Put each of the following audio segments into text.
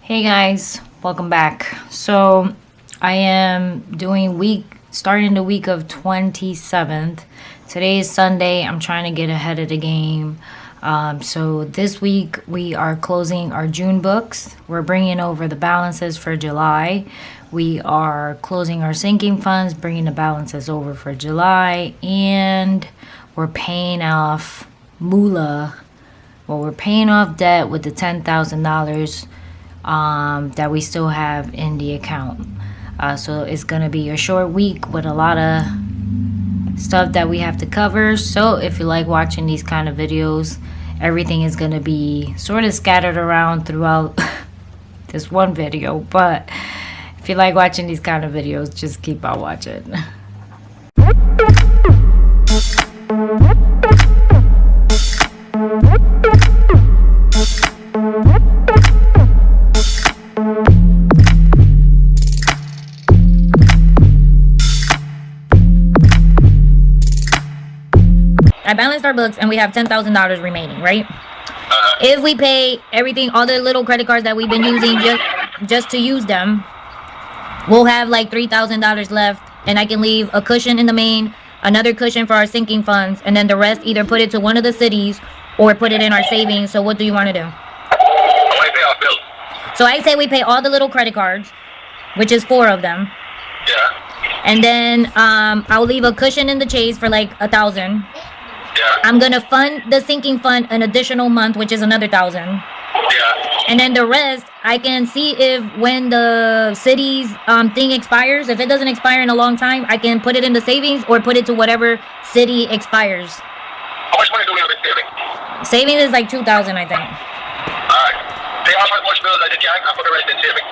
Hey guys, welcome back. So I am starting the week of 27th. Today is Sunday. I'm trying to get ahead of the game. So this week we are closing our June books. We're bringing over the balances for July. We are closing our sinking funds, bringing the balances over for July, and we're paying off moolah. Well, we're paying off debt with the $10,000 that we still have in the account. So it's gonna be a short week with a lot of stuff that we have to cover. So if you like watching these kind of videos, everything is gonna be sort of scattered around throughout this one video. But if you like watching these kind of videos, just keep on watching. I balanced our books and we have $10,000 remaining, right? If we pay everything, all the little credit cards that we've been using just to use them, we'll have like $3,000 left, and I can leave a cushion in the main, another cushion for our sinking funds, and then the rest either put it to one of the cities or put it in our savings. So what do you want to do? So I say we pay all the little credit cards, which is 4 of them. Yeah. And then I'll leave a cushion in the chase for like 1,000. Yeah. I'm gonna fund the sinking fund an additional month, which is another 1,000. Yeah. And then the rest, I can see if when the city's thing expires, if it doesn't expire in a long time, I can put it in the savings or put it to whatever city expires. How much money do we have in savings? Savings is like 2,000, I think. Alright. Pay off as much bills as you can and put the rest in savings.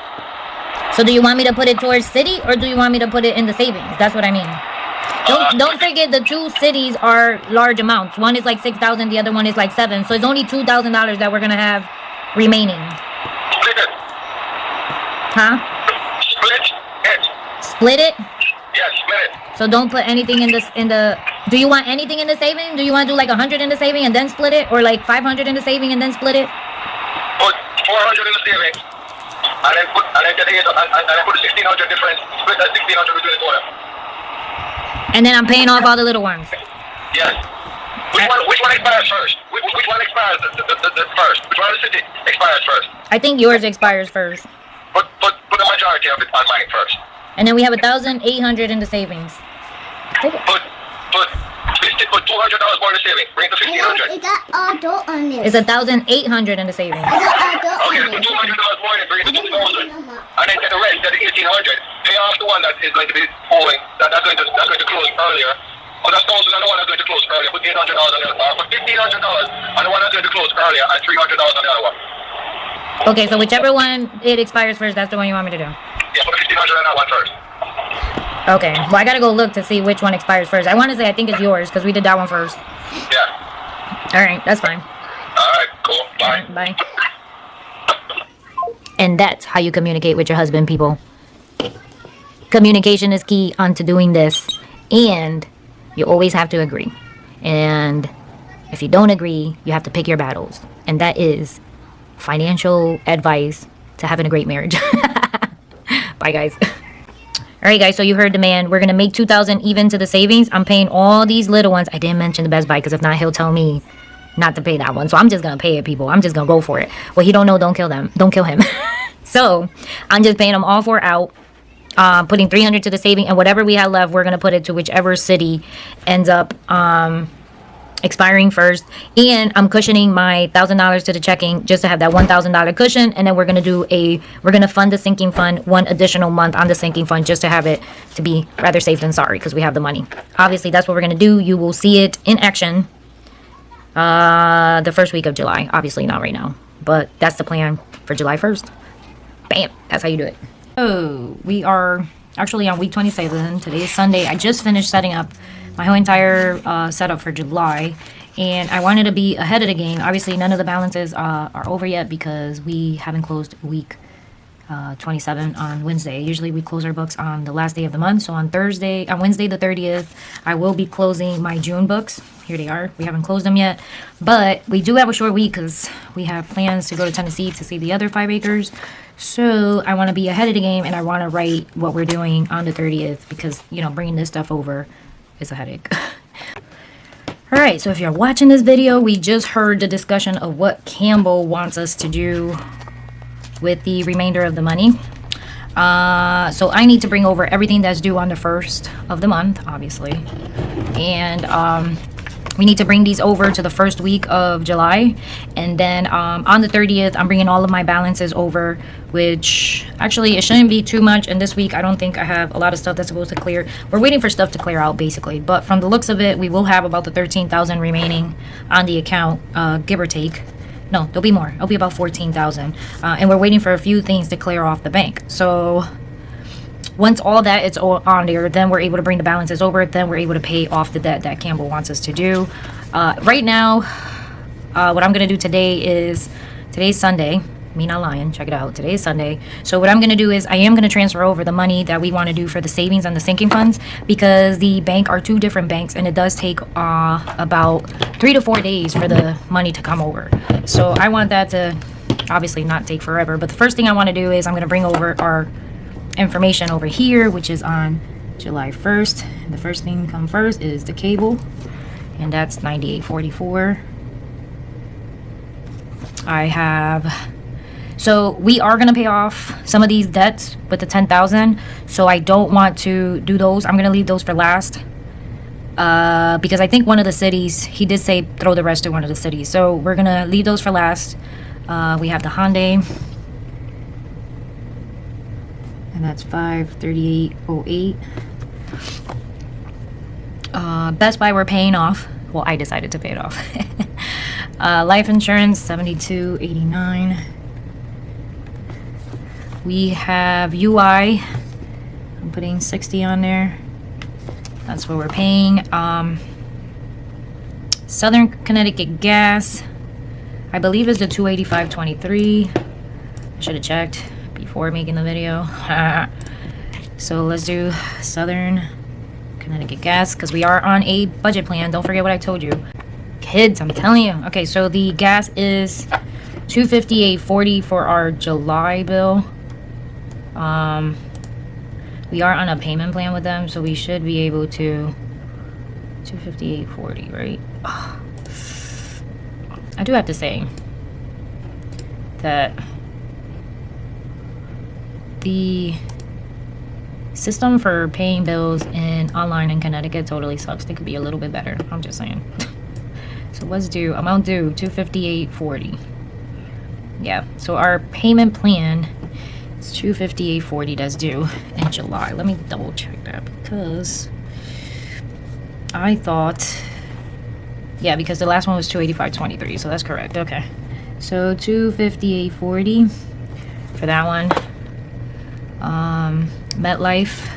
So do you want me to put it towards city or do you want me to put it in the savings? That's what I mean. Don't forget the 2 cities are large amounts. One is like 6,000, the other one is like 7. So it's only $2,000 that we're gonna have remaining. Split it. Huh? Split it. Split it? Yes, split it. So don't put anything in the. Do you want anything in the saving? Do you want to do like 100 in the saving and then split it, or like 500 in the saving and then split it? Put 400 in the savings, and then put and then put the 1,600 difference. Split that 1,600 between the two of them. And then I'm paying off all the little ones. Yes. Which one expires first? Which one expires the first? Which one of the city expires first? I think yours expires first. Put the majority of it on mine first. And then we have 1,800 in the savings. Put $200 more in the savings. Bring it to 1,500. Is that adult on this? It's 1,800 in the savings. Is that adult Okay, on put this? $200 more in, bring it to 2,000, and then get the rest, get the 1,800. Pay off the one that is going to be owing, that's going to close earlier. Oh, that's 1,000 and the one that's going to close earlier. Put $800 on the other one. Put $1,500 on the one that's going to close earlier, and $300 on the other one. Okay, so whichever one it expires first, that's the one you want me to do. Yeah, put $1,500 on that one first. Okay, well I gotta go look to see which one expires first. I want to say I think it's yours because we did that one first. Yeah. All right, that's fine. Alright, cool. Bye. Bye. And that's how you communicate with your husband, people. Communication is key onto doing this, and you always have to agree. And if you don't agree, you have to pick your battles, and that is financial advice to having a great marriage. Bye, guys. All right, guys, so you heard the man. We're gonna make 2,000 even to the savings. I'm paying all these little ones. I didn't mention the Best Buy because if not, he'll tell me not to pay that one. So I'm just gonna pay it, people. I'm just gonna go for it. What he don't know, don't kill them. Don't kill him. So I'm just paying them all 4 out. Putting 300 to the saving, and whatever we have left, we're gonna put it to whichever city ends up expiring first. And I'm cushioning my $1,000 to the checking just to have that $1,000 cushion. And then we're gonna fund the sinking fund 1 additional month on the sinking fund just to have it to be rather safe than sorry because we have the money. Obviously, that's what we're gonna do. You will see it in action the first week of July. Obviously, not right now, but that's the plan for July 1st. Bam! That's how you do it. Oh, we are actually on week 27. Today is Sunday. I just finished setting up my whole entire setup for July, and I wanted to be ahead of the game. Obviously, none of the balances are over yet because we haven't closed week 27 on Wednesday. Usually we close our books on the last day of the month. So on Wednesday the 30th, I will be closing my June books. Here they are. We haven't closed them yet, but we do have a short week because we have plans to go to Tennessee to see the other 5 acres. So I want to be ahead of the game, and I want to write what we're doing on the 30th because, you know, bringing this stuff over is a headache. All right, so if you're watching this video, we just heard the discussion of what Campbell wants us to do with the remainder of the money. So I need to bring over everything that's due on the 1st of the month, obviously. And we need to bring these over to the first week of July. And then on the 30th, I'm bringing all of my balances over, which actually it shouldn't be too much. And this week, I don't think I have a lot of stuff that's supposed to clear. We're waiting for stuff to clear out, basically. But from the looks of it, we will have about the 13,000 remaining on the account, give or take. No, there'll be more. It'll be about 14,000. And we're waiting for a few things to clear off the bank. So once all that is on there, then we're able to bring the balances over. Then we're able to pay off the debt that Campbell wants us to do. Right now, what I'm going to do today is, today's Sunday. Me not lying. Check it out. Today is Sunday. So what I'm going to do is I am going to transfer over the money that we want to do for the savings and the sinking funds, because the bank are 2 different banks, and it does take about 3 to 4 days for the money to come over. So I want that to obviously not take forever. But the first thing I want to do is I'm going to bring over our information over here, which is on July 1st. And the first thing come first is the cable, and that's $98.44. I have... So we are going to pay off some of these debts with the 10,000. So I don't want to do those. I'm going to leave those for last. Because I think one of the cities, he did say throw the rest to one of the cities. So we're going to leave those for last. We have the Hyundai. And that's $538.08. Best Buy we're paying off. Well, I decided to pay it off. Life insurance, $72.89. We have UI. I'm putting 60 on there. That's what we're paying. Southern Connecticut gas, I believe, is the $285.23. I should have checked before making the video. So let's do Southern Connecticut gas, because we are on a budget plan. Don't forget what I told you. Kids, I'm telling you. Okay, so the gas is $258.40 for our July bill. We are on a payment plan with them, so we should be able to $258.40, right? Oh. I do have to say that the system for paying bills online in Connecticut totally sucks. They could be a little bit better. I'm just saying. So let's do amount due $258.40. Yeah, so our payment plan is $258.40 that's due in July. Let me double check that, because I thought, yeah, because the last one was $285.23, so that's correct. Okay, so $258.40 for that one. MetLife,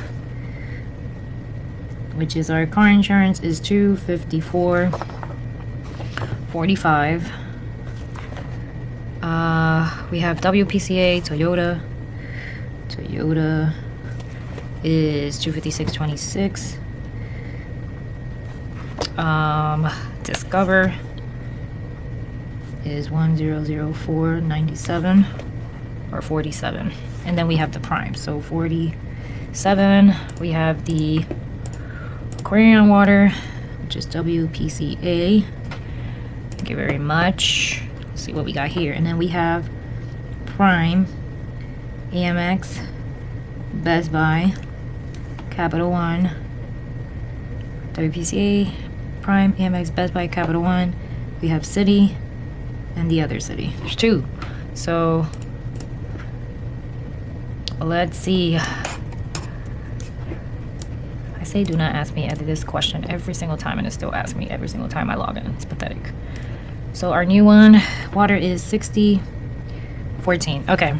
which is our car insurance, is $254.45. We have WPCA, Toyota is $256.26. Discover is $1004.97 or 47, and then we have the Prime, so 47. We have the Aquarium Water, which is WPCA. Thank you very much. Let's see what we got here, and then we have Prime, AMX, Best Buy, Capital One, WPCA, Prime, AMX, Best Buy, Capital One. We have City and the other city. There's 2. So let's see. I say do not ask me this question every single time, and it still asks me every single time I log in. It's pathetic. So our new one, water, is $60.14. Okay.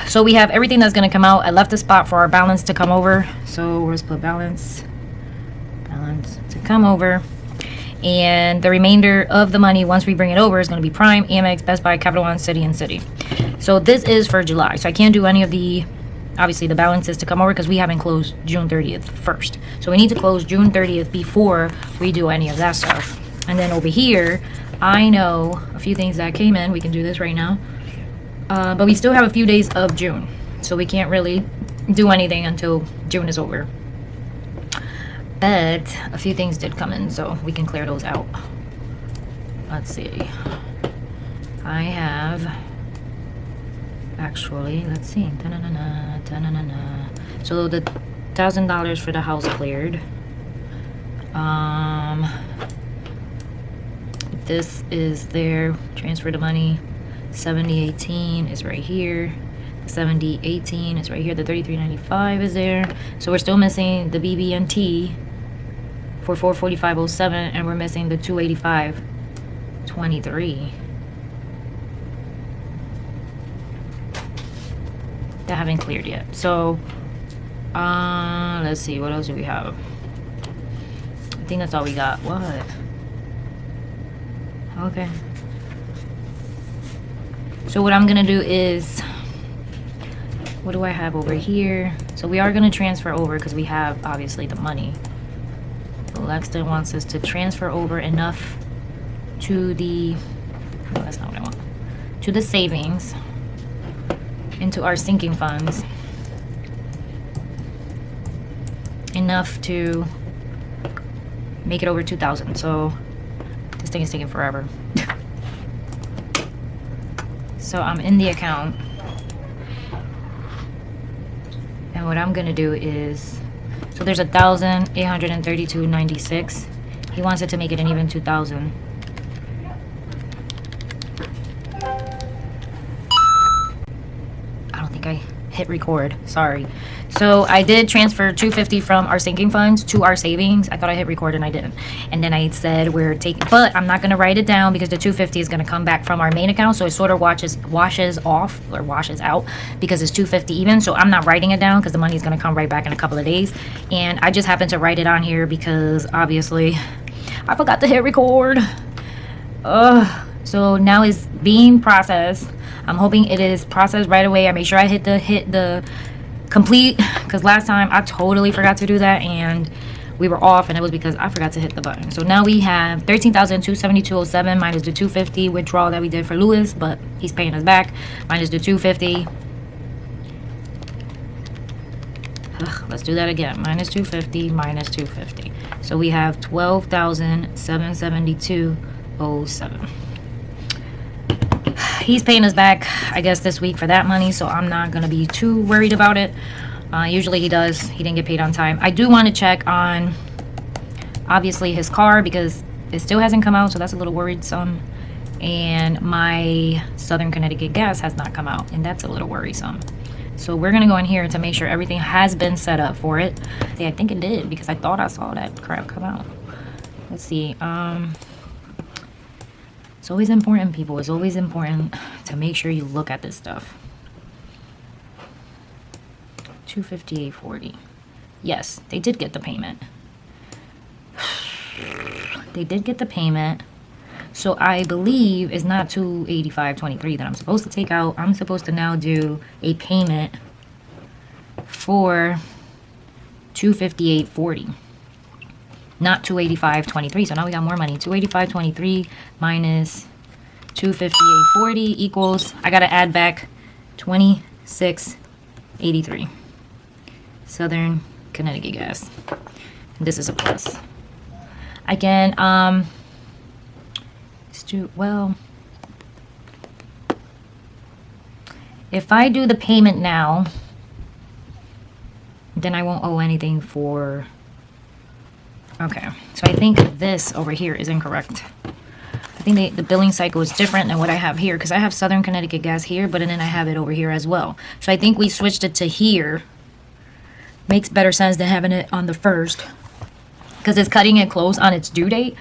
So we have everything that's going to come out. I left a spot for our balance to come over. So we're supposed to put balance to come over. And the remainder of the money, once we bring it over, is going to be Prime, AMX, Best Buy, Capital One, City, and City. So this is for July. So I can't do any of the, obviously, the balances to come over because we haven't closed June 30th first. So we need to close June 30th before we do any of that stuff. And then over here, I know a few things that came in. We can do this right now. But we still have a few days of June. So we can't really do anything until June is over. But a few things did come in, so we can clear those out. Let's see. I have... Actually, let's see. Ta-na-na-na, ta-na-na-na. So the $1,000 for the house cleared. This is their transfer the money. 7018 is right here. 7018 is right here. The 3395 is there. So we're still missing the BB&T for 44507, and we're missing the 28523. That haven't cleared yet. So let's see, what else do we have? I think that's all we got. What? Okay. So what I'm gonna do is, what do I have over here? So we are gonna transfer over because we have obviously the money. Lexton wants us to transfer over enough to the, no, that's not what I want, to the savings, into our sinking funds, enough to make it over 2,000. So this thing is taking forever. So I'm in the account, and what I'm gonna do is, so there's 1,832.96. He wants it to make it an even 2,000. I don't think I hit record. Sorry. So I did transfer 250 from our sinking funds to our savings. I thought I hit record and I didn't. And then I said we're taking, but I'm not going to write it down because the 250 is going to come back from our main account. So it sort of washes off or washes out because it's 250 even. So I'm not writing it down because the money is going to come right back in a couple of days. And I just happened to write it on here because obviously I forgot to hit record. So now it's being processed. I'm hoping it is processed right away. I made sure I hit the complete, because last time I totally forgot to do that and we were off, and it was because I forgot to hit the button. So now we have 13,272.07 minus the 250 withdrawal that we did for Lewis, but he's paying us back, minus the 250. Let's do that again. Minus 250 minus 250. So we have 12,772.07. He's paying us back, I guess, this week for that money, so I'm not going to be too worried about it. Usually he does. He didn't get paid on time. I do want to check on, obviously, his car because it still hasn't come out, so that's a little worrisome. And my Southern Connecticut gas has not come out, and that's a little worrisome. So we're going to go in here to make sure everything has been set up for it. See, I think it did because I thought I saw that crap come out. Let's see. It's always important, people. It's always important to make sure you look at this stuff. 258.40. Yes, they did get the payment. They did get the payment. So I believe it's not 285.23 that I'm supposed to take out. I'm supposed to now do a payment for 258.40. Not 285.23. So now we got more money. 285.23 minus 258.40 equals, I gotta add back 26.83. Southern Connecticut gas. This is a plus. I can let's do, well, if I do the payment now, then I won't owe anything for. Okay, so I think this over here is incorrect. I think the billing cycle is different than what I have here because I have Southern Connecticut gas here, but then I have it over here as well. So I think we switched it to here. Makes better sense than having it on the first because it's cutting it close on its due date.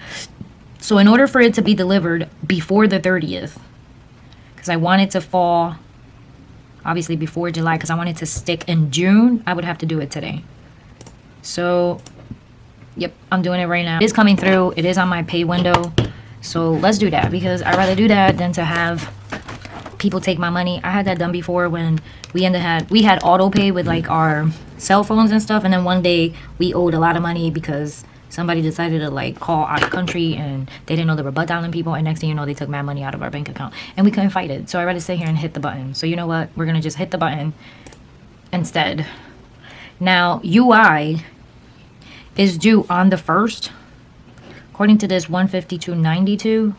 So in order for it to be delivered before the 30th, because I want it to fall obviously before July because I want it to stick in June, I would have to do it today. So yep, I'm doing it right now. It is coming through. It is on my pay window. So let's do that because I'd rather do that than to have people take my money. I had that done before when we had auto pay with like our cell phones and stuff, and then one day we owed a lot of money because somebody decided to like call out of country and they didn't know they were butt dialing people, and next thing you know they took mad money out of our bank account and we couldn't fight it. So I'd rather sit here and hit the button. So you know what, we're gonna just hit the button instead. Now UI is due on the 1st according to this, 152.92,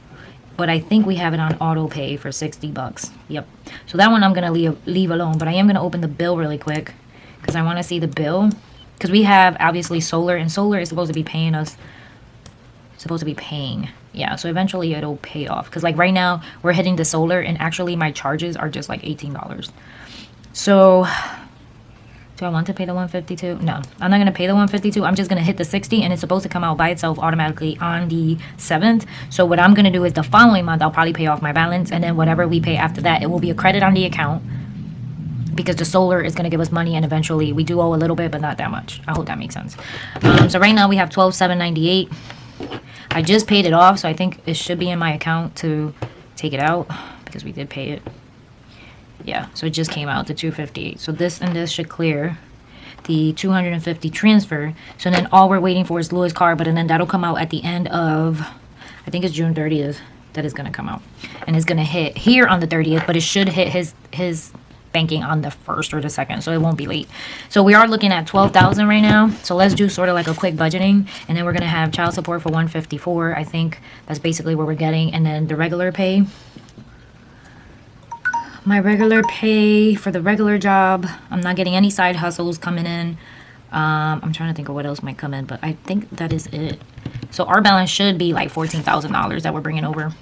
but I think we have it on auto pay for $60. Yep. So that one I'm gonna leave alone, but I am gonna open the bill really quick because I want to see the bill, because we have obviously solar, and solar is supposed to be paying us, yeah, so eventually it'll pay off, because like right now we're hitting the solar and actually my charges are just like $18. So do I want to pay the 152? No, I'm not going to pay the 152. I'm just going to hit the 60, and it's supposed to come out by itself automatically on the 7th. So what I'm going to do is the following month I'll probably pay off my balance, and then whatever we pay after that, it will be a credit on the account, because the solar is going to give us money, and eventually we do owe a little bit, but not that much. I hope that makes sense. So right now we have $12,798. I just paid it off, so I think it should be in my account to take it out, because we did pay it. Yeah, so it just came out to $258. So this and this should clear the $250 transfer. So then all we're waiting for is Louis' card, but then that'll come out at the end of, I think it's June 30th that is going to come out, and it's going to hit here on the 30th, but it should hit his banking on the 1st or the 2nd, so it won't be late. So we are looking at $12,000 right now. So let's do sort of like a quick budgeting, and then we're going to have child support for $154. I think that's basically what we're getting, and then the regular pay. My regular pay for the regular job, I'm not getting any side hustles coming in. I'm trying to think of what else might come in, but I think that is it. So our balance should be like $14,000 that we're bringing over,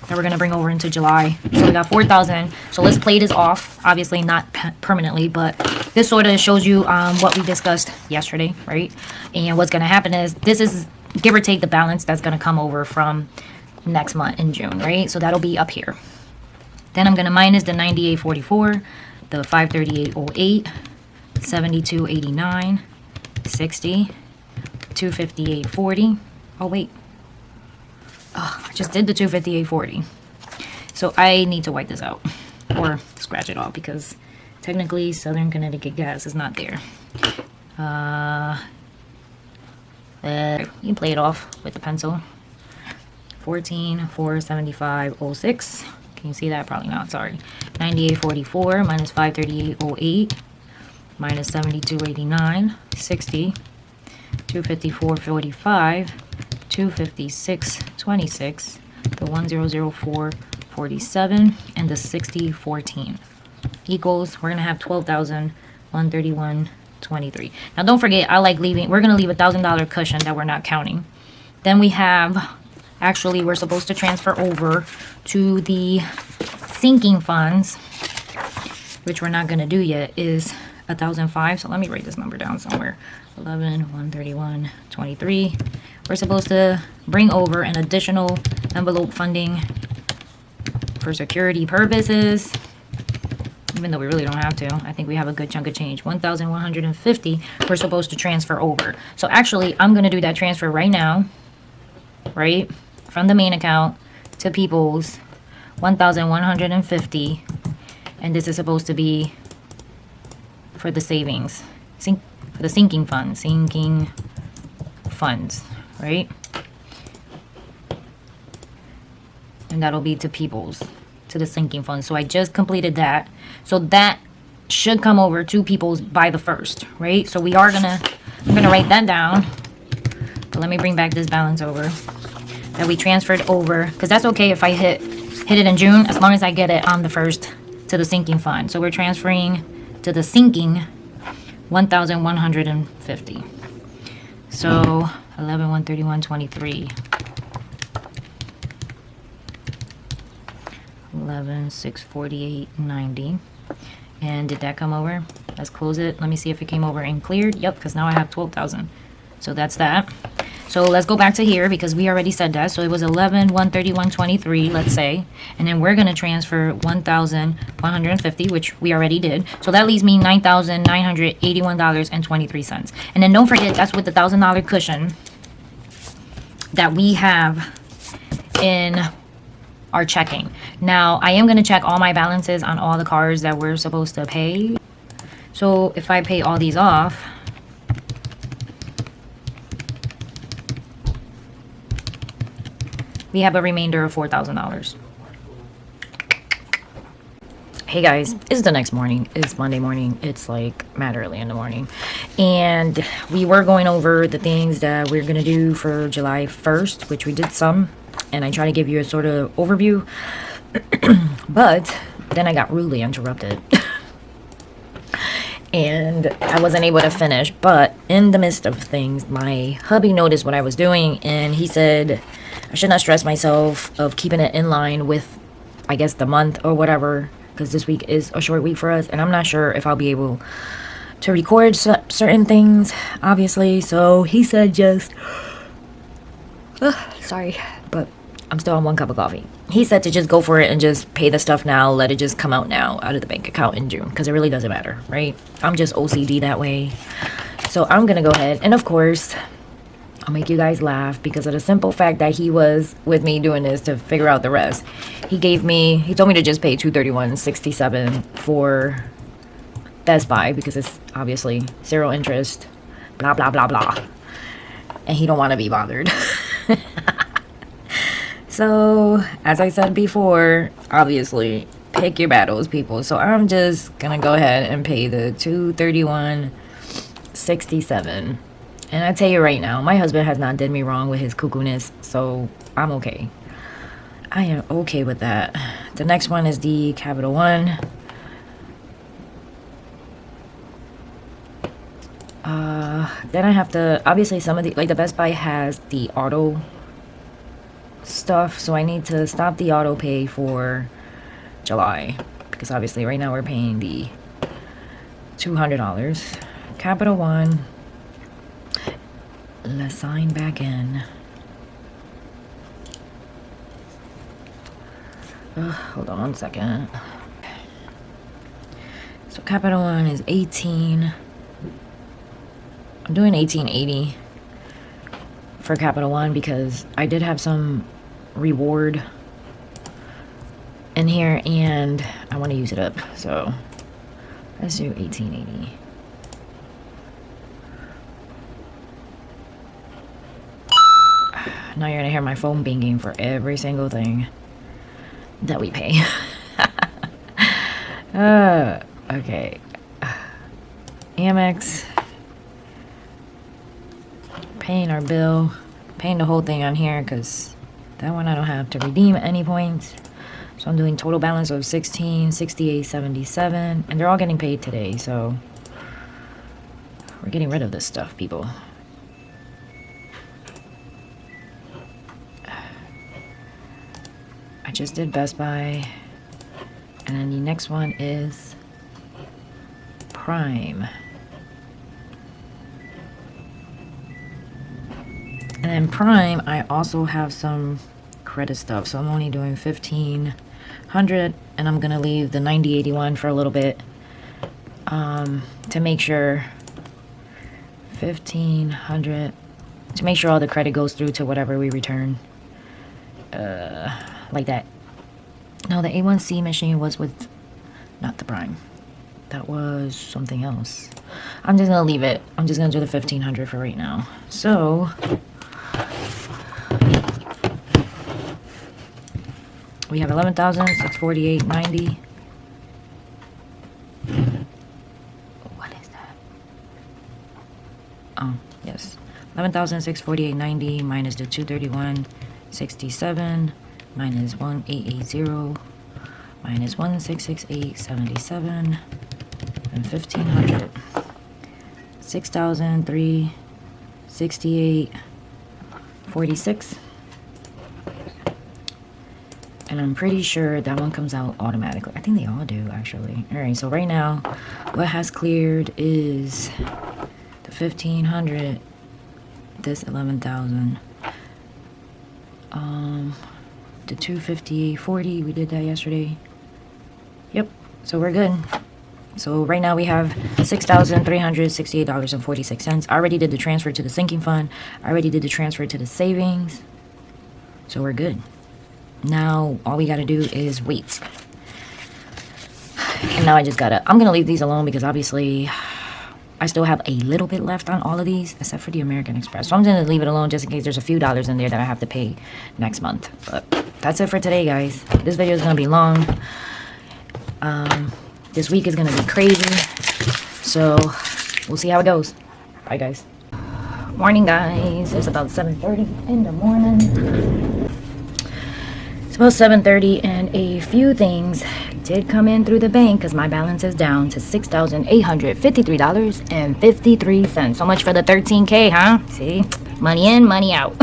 that we're going to bring over into July. So we got $4,000. So let's play this off, obviously not permanently, but this sort of shows you what we discussed yesterday, right? And what's going to happen is, this is give or take the balance that's going to come over from next month in June, right? So that'll be up here. Then I'm going to minus the 98.44, the 538.08, 72.89, 60, 258.40. Oh, wait. Oh, I just did the 258.40. So I need to wipe this out or scratch it off, because technically Southern Connecticut gas is not there. You can play it off with the pencil. 14,475.06. Can you see that? Probably not, sorry. 98.44 minus 538.08 minus 72.89, 60, 254.45, 256.26, the 1004.47, and the 60.14 equals, we're gonna have 12,131.23. Now don't forget, we're gonna leave $1,000 cushion that we're not counting. Then we have, actually we're supposed to transfer over to the sinking funds, which we're not gonna do yet, is 1,005. So let me write this number down somewhere. 11,131.23. We're supposed to bring over an additional envelope funding for security purposes, even though we really don't have to. I think we have a good chunk of change. 1,150 we're supposed to transfer over. So actually I'm gonna do that transfer right now, right, from the main account to People's, 1,150, and this is supposed to be for the savings, for the sinking funds, right? And that'll be to People's, to the sinking funds. So I just completed that. So that should come over to People's by the 1st, right? So we are I'm gonna write that down. But let me bring back this balance over that we transferred over, because that's okay if I hit it in June, as long as I get it on the 1st to the sinking fund. So we're transferring to the sinking 1,150. So 11,131.23, 11,648.90. And did that come over? Let's close it. Let me see if it came over and cleared. Yep, because now I have 12,000. So that's that. So let's go back to here, because we already said that. So it was 11,131.23, let's say. And then we're going to transfer 1,150, which we already did. So that leaves me $9,981.23. And then don't forget, that's with the $1,000 cushion that we have in are checking. Now, I am going to check all my balances on all the cards that we're supposed to pay. So if I pay all these off, we have a remainder of $4,000. Hey guys, it's the next morning. It's Monday morning. It's like mad early in the morning. And we were going over the things that we're going to do for July 1st, which we did some. And I try to give you a sort of overview. But then I got rudely interrupted. And I wasn't able to finish. But in the midst of things, my hubby noticed what I was doing. And he said I should not stress myself of keeping it in line with, I guess, the month or whatever. Because this week is a short week for us. And I'm not sure if I'll be able to record certain things, obviously. So he said just... sorry, but I'm still on 1 cup of coffee. He said to just go for it and just pay the stuff now. Let it just come out now out of the bank account in June. Because it really doesn't matter, right? I'm just OCD that way. So I'm going to go ahead. And of course, I'll make you guys laugh because of the simple fact that he was with me doing this to figure out the rest. He told me to just pay $231.67 for Best Buy because it's obviously 0 interest, blah, blah, blah, blah. And he don't want to be bothered. So, as I said before, obviously, pick your battles, people. So I'm just going to go ahead and pay the $231.67. And I tell you right now, my husband has not did me wrong with his cuckoo-ness, so I'm okay. I am okay with that. The next one is the Capital One. Then I have to, obviously some of the, like the Best Buy has the auto stuff, so I need to stop the auto pay for July. Because obviously right now we're paying the $200. Capital One. Let's sign back in. Hold on 1 second. So Capital One is 18. I'm doing 1880 for Capital One because I did have some reward in here and I want to use it up. So let's do 1880. Now you're gonna hear my phone binging for every single thing that we pay. Okay. Amex. Paying our bill. Paying the whole thing on here because that one I don't have to redeem at any point. So I'm doing total balance of $1668.77. And they're all getting paid today, so we're getting rid of this stuff, people. I just did Best Buy. And then the next one is Prime. And then Prime, I also have some credit stuff. So I'm only doing $1,500. And I'm going to leave the 9081 for a little bit. To make sure $1,500. To make sure all the credit goes through to whatever we return. Like that. No, the A1C machine was with, not the Prime. That was something else. I'm just gonna leave it. I'm just gonna do the $1,500 for right now. So we have $11,648.90. What is that? Oh, yes. $11,648.90 minus the $231.67 minus 1,880 minus 1,668.77 and $1,500. $6,368.46. And I'm pretty sure that one comes out automatically. I think they all do, actually. Alright, so right now, what has cleared is the $1,500, this $11,000, the $258.40, we did that yesterday. Yep, so we're good. So right now we have $6,368.46. I already did the transfer to the sinking fund. I already did the transfer to the savings. So we're good. Now all we gotta do is wait. And now I just gotta, I'm gonna leave these alone because obviously I still have a little bit left on all of these except for the American Express. So I'm gonna leave it alone just in case there's a few dollars in there that I have to pay next month. But that's it for today, guys. This video is gonna be long. This week is gonna be crazy. So we'll see how it goes. Bye, guys. Morning, guys. It's about 7:30 in the morning. It's about 7:30 and a few things did come in through the bank because my balance is down to $6,853.53. So much for the 13K, huh? See? Money in, money out.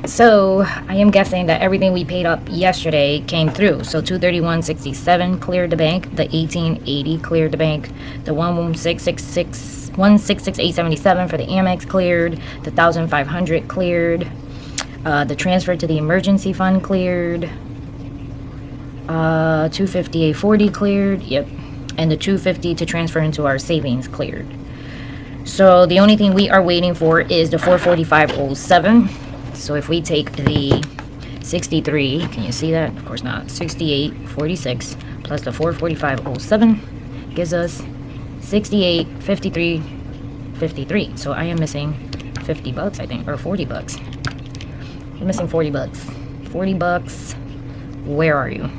So I am guessing that everything we paid up yesterday came through. So 231.67 cleared the bank. The 1880 cleared the bank. The 166.877 for the Amex cleared. The 1,500 cleared. The transfer to the emergency fund cleared. 258.40 cleared. Yep. And the 250 to transfer into our savings cleared. So the only thing we are waiting for is the 445.07. So if we take the 63, can you see that? Of course not. 68.46 plus the 445.07 gives us 68.53.53. So I am missing 50 bucks, I think, or 40 bucks. I'm missing 40 bucks. 40 bucks. Where are you?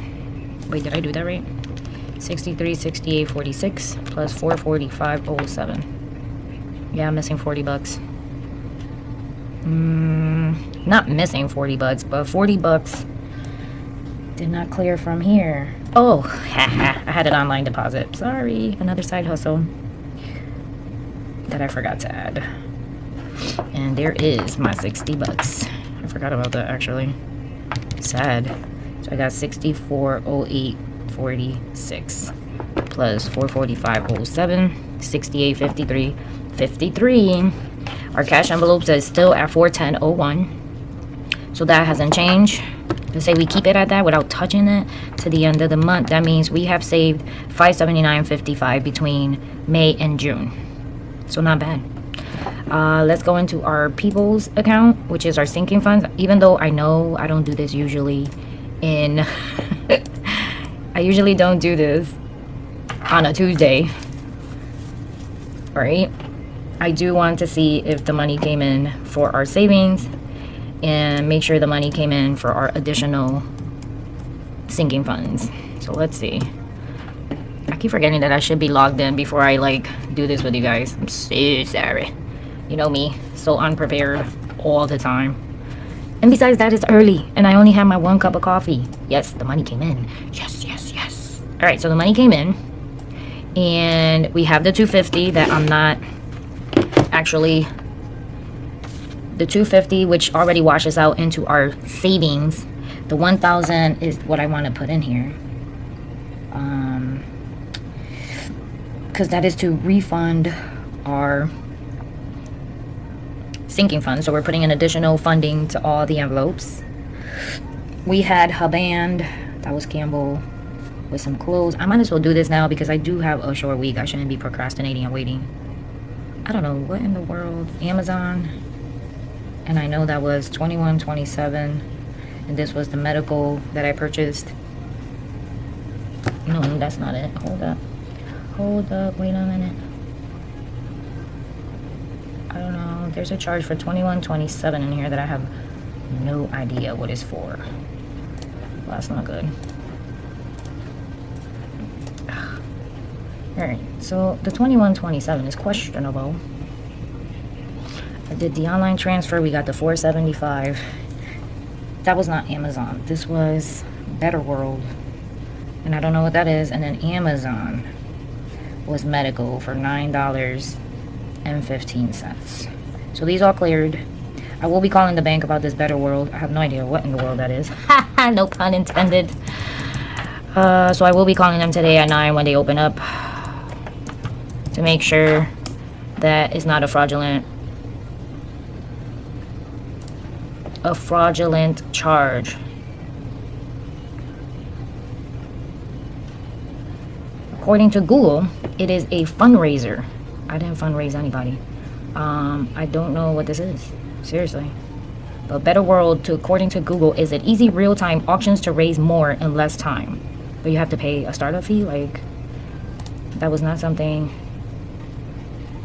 Wait, did I do that right? 63, 68, 46 plus 445.07. Yeah, I'm missing 40 bucks. Not missing 40 bucks, but 40 bucks did not clear from here. Oh, haha, I had an online deposit. Sorry, another side hustle that I forgot to add. And there is my 60 bucks. I forgot about that actually. Sad. So I got 64.0846 plus 445.07, 68.53.53. Our cash envelope is still at 410.01. So that hasn't changed. Let's say we keep it at that without touching it to the end of the month. That means we have saved $579.55 between May and June. So not bad. Let's go into our People's account, which is our sinking funds. Even though I know I don't do this usually in... I usually don't do this on a Tuesday. Right? I do want to see if the money came in for our savings and make sure the money came in for our additional sinking funds. So let's see. I keep forgetting that I should be logged in before I like do this with you guys. I'm so sorry. You know me, so unprepared all the time. And besides that, it's early and I only have my 1 cup of coffee. Yes, the money came in. Yes, yes, yes. All right, so the money came in and we have the 250 that I'm not actually, the 250 which already washes out into our savings. The 1,000 is what I want to put in here, because that is to refund our sinking fund. So we're putting an additional funding to all the envelopes. We had Haband, that was Campbell, with some clothes. I might as well do this now because I do have a short week. I shouldn't be procrastinating and waiting. I don't know what in the world. Amazon, and I know that was 21.27, and this was the medical that I purchased. No, that's not it. Hold up, wait a minute. I don't know, there's a charge for 21.27 in here that I have no idea what it's for. Well, that's not good. Alright, so the 21.27 is questionable. I did the online transfer, we got the 475. That was not Amazon. This was Better World. And I don't know what that is. And then Amazon was medical for $9.15. So these all cleared. I will be calling the bank about this Better World. I have no idea what in the world that is. No pun intended. So I will be calling them today at 9 when they open up, to make sure that it's not a fraudulent charge. According to Google, it is a fundraiser. I didn't fundraise anybody. I don't know what this is, seriously. A better world, according to Google, is it easy real-time auctions to raise more in less time. But you have to pay a startup fee? Like, that was not something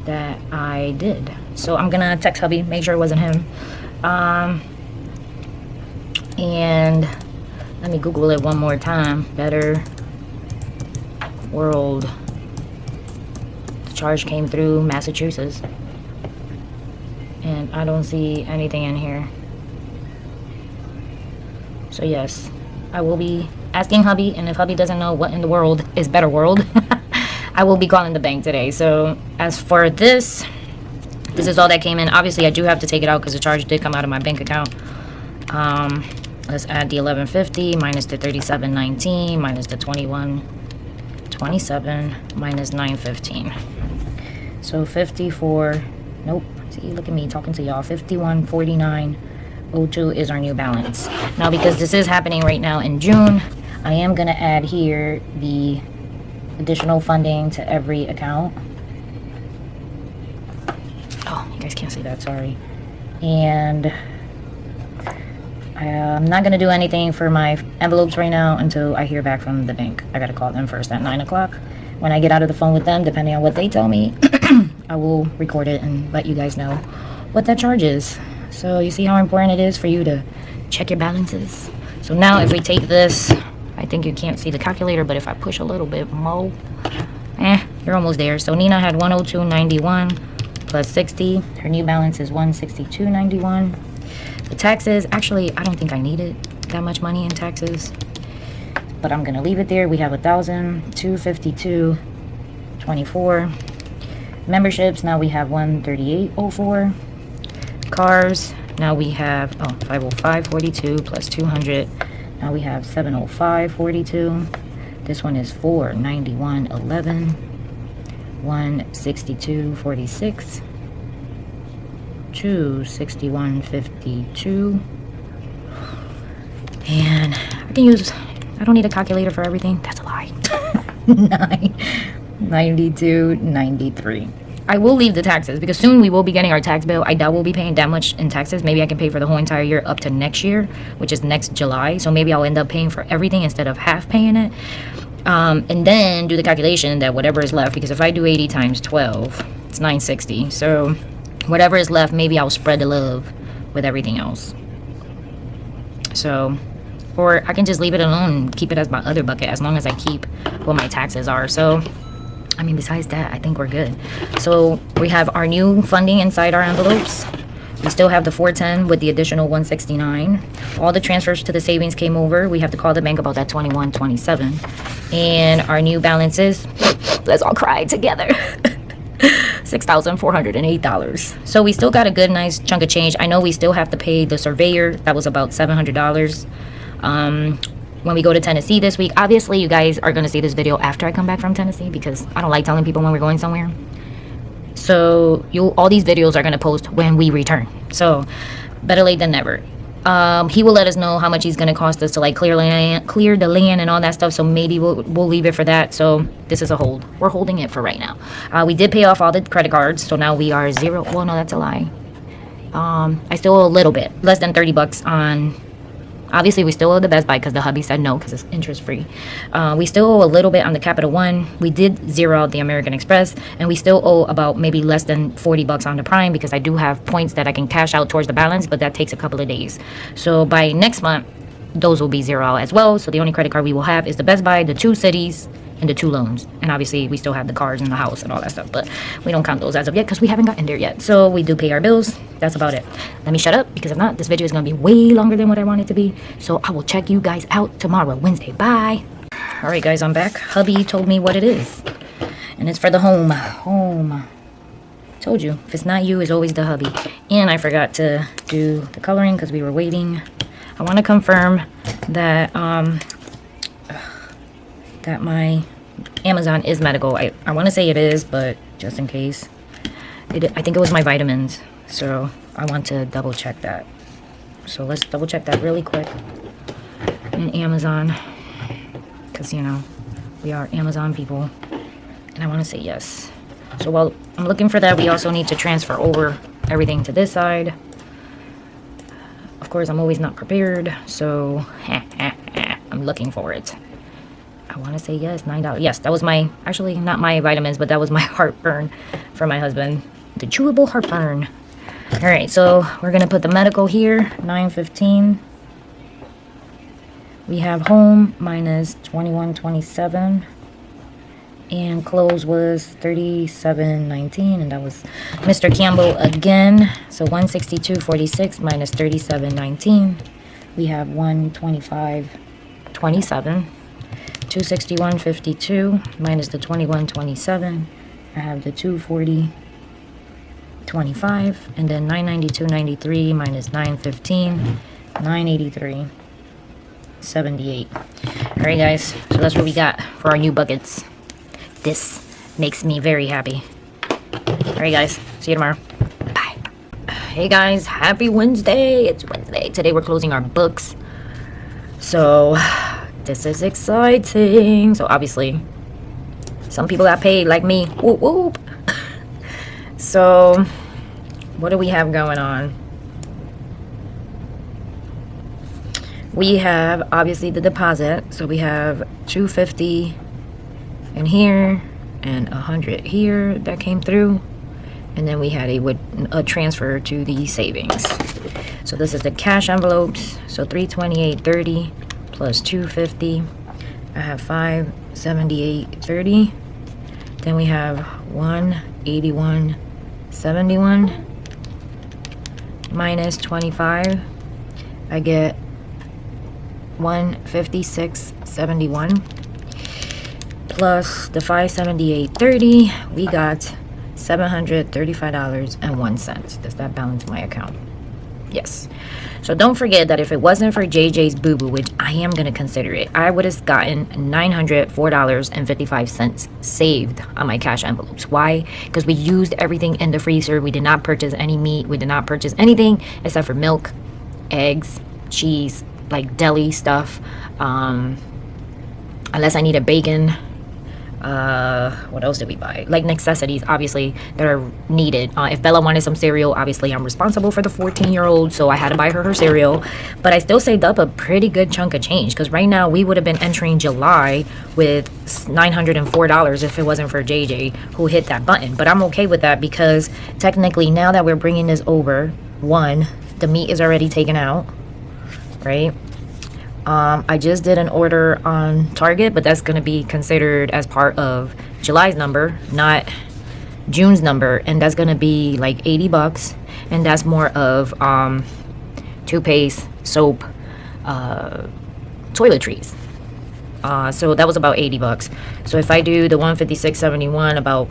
that I did. So I'm gonna text hubby, make sure it wasn't him. And let me Google it one more time. Better world. The charge came through Massachusetts. And I don't see anything in here. So yes, I will be asking hubby, and if hubby doesn't know what in the world is better world, I will be calling the bank today. So as for this is all that came in. Obviously I do have to take it out because the charge did come out of my bank account. Let's add the 1150 minus the 3719 minus the 2127 minus 915. So 54, nope, see, look at me talking to y'all. 5149.02 is our new balance. Now because this is happening right now in June, I am gonna add here the additional funding to every account. Oh, you guys can't see that, sorry. And I'm not gonna do anything for my envelopes right now until I hear back from the bank. I gotta call them first at 9 o'clock. When I get out of the phone with them, depending on what they tell me, I will record it and let you guys know what that charge is. So you see how important it is for you to check your balances. So now if we take this, I think you can't see the calculator, but if I push a little bit more, you're almost there. So Nina had 102.91 plus 60. Her new balance is 162.91. The taxes, actually, I don't think I needed that much money in taxes, but I'm gonna leave it there. We have 1,252.24. Memberships, now we have 138.04. Cars, now we have 505.42 plus 200. Now we have 705.42. This one is 491.11. 162.46. 261.52. And I can use, I don't need a calculator for everything. That's a lie. 992.93. I will leave the taxes because soon we will be getting our tax bill. I doubt we'll be paying that much in taxes. Maybe I can pay for the whole entire year up to next year, which is next July. So maybe I'll end up paying for everything instead of half paying it. And then do the calculation that whatever is left, because if I do 80 times 12, it's 960. So whatever is left, maybe I'll spread the love with everything else. So, or I can just leave it alone and keep it as my other bucket as long as I keep what my taxes are. So I mean, besides that, I think we're good. So we have our new funding inside our envelopes. We still have the 410 with the additional 169. All the transfers to the savings came over. We have to call the bank about that 2127. And our new balance is, let's all cry together, $6,408. So we still got a good, nice chunk of change. I know we still have to pay the surveyor. That was about $700. When we go to Tennessee this week, obviously you guys are going to see this video after I come back from Tennessee because I don't like telling people when we're going somewhere. So all these videos are going to post when we return. So better late than never. He will let us know how much he's going to cost us to like clear the land and all that stuff. So maybe we'll leave it for that. So this is a hold. We're holding it for right now. We did pay off all the credit cards. So now we are zero. Well, no, that's a lie. I still owe a little bit, less than $30 on. Obviously, we still owe the Best Buy because the hubby said no because it's interest-free. We still owe a little bit on the Capital One. We did zero out the American Express. And we still owe about maybe less than $40 on the Prime because I do have points that I can cash out towards the balance, but that takes a couple of days. So by next month, those will be zero as well. So the only credit card we will have is the Best Buy, the 2 cities, and the 2 loans. And obviously, we still have the cars and the house and all that stuff, but we don't count those as of yet because we haven't gotten there yet. So we do pay our bills. That's about it. Let me shut up because if not, this video is going to be way longer than what I want it to be. So I will check you guys out tomorrow, Wednesday. Bye. All right, guys, I'm back. Hubby told me what it is. And it's for the home. Told you, if it's not you, it's always the hubby. And I forgot to do the coloring because we were waiting. I want to confirm that that my Amazon is medical. I want to say it is, but just in case. I think it was my vitamins. So I want to double check that. So let's double check that really quick in Amazon. Because, you know, we are Amazon people. And I want to say yes. So while I'm looking for that, we also need to transfer over everything to this side. of course, I'm always not prepared, so I'm looking for it. I want to say yes, $9. Yes, that was my, actually not my vitamins, but that was my heartburn for my husband. The chewable heartburn. All right, so we're gonna put the medical here, $9.15. We have home minus $21.27, and clothes was $37.19, and that was Mr. Campbell again. So $162.46 minus $37.19. We have $125.27. $261.52 minus the $21.27. I have the $240.25, and then $992.93 minus $915, $983.78. All right, guys. So that's what we got for our new buckets. This makes me very happy. All right, guys. See you tomorrow. Bye. Hey, guys. Happy Wednesday. It's Wednesday. Today we're closing our books. So this is exciting. So obviously, some people got paid like me. Whoop, whoop. So what do we have going on? We have obviously the deposit. So we have $250 in here and $100 here that came through, and then we had a transfer to the savings. So this is the cash envelopes. So $328.30 plus $250. I have $578.30. Then we have $181.71 minus 25. I get $156.71 plus the $578.30. We got $735.01. Does that balance my account? Yes. So don't forget that if it wasn't for JJ's boo-boo, which I am going to consider it, I would have gotten $904.55 saved on my cash envelopes. Why? Because we used everything in the freezer. We did not purchase any meat. We did not purchase anything except for milk, eggs, cheese, like deli stuff. Unless I needed bacon. What else did we buy? Like necessities, obviously, that are needed. If Bella wanted some cereal, obviously I'm responsible for the 14-year-old, so I had to buy her cereal. But I still saved up a pretty good chunk of change, because right now we would have been entering July with $904 if it wasn't for JJ, who hit that button. But I'm okay with that, because technically now that we're bringing this over, one, the meat is already taken out, right? I just did an order on Target, but that's going to be considered as part of July's number, not June's number, and that's going to be like $80, and that's more of toothpaste, soap, toiletries. So that was about $80. So if I do the $156.71, about,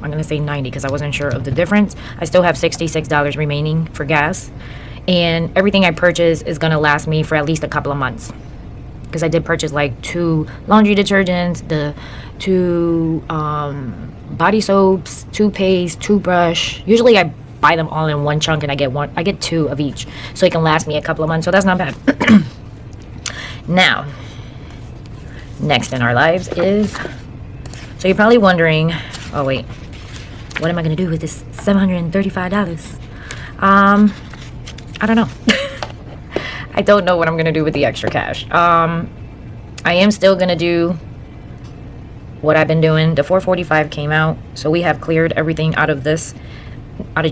I'm going to say 90, because I wasn't sure of the difference. I still have $66 remaining for gas. And everything I purchase is going to last me for at least a couple of months. Because I did purchase like 2 laundry detergents, the 2 body soaps, toothpaste, toothbrush. Usually I buy them all in one chunk, and I get 2 of each. So it can last me a couple of months. So that's not bad. Now, next in our lives is... So you're probably wondering, oh wait, what am I going to do with this $735? I don't know. I don't know what I'm going to do with the extra cash. I am still going to do what I've been doing. The 445 came out, so we have cleared everything out of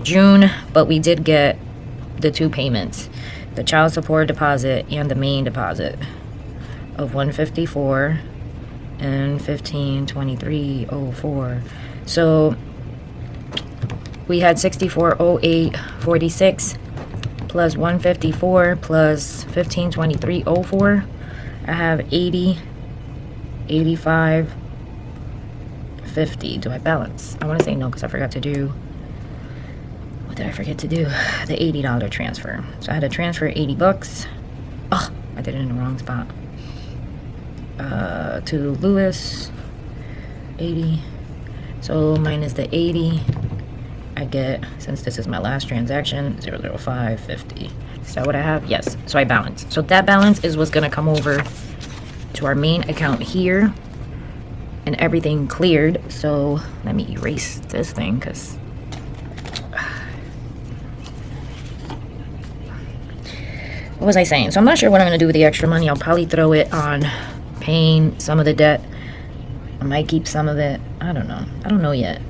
June, but we did get the 2 payments, the child support deposit and the main deposit of $154 and $1523.04. So we had $64.08.46 plus $154 plus $1523.04. I have $80, $85, $50. Do I balance? I want to say no, because I forgot to do... What did I forget to do? The $80 transfer. So I had to transfer $80. Oh, I did it in the wrong spot. To Lewis, 80. So minus the 80. I get, since this is my last transaction, 00550. Is that what I have? Yes. So I balance. So that balance is what's going to come over to our main account here. And everything cleared. So let me erase this thing, because what was I saying? So I'm not sure what I'm going to do with the extra money. I'll probably throw it on paying some of the debt. I might keep some of it. I don't know. I don't know yet.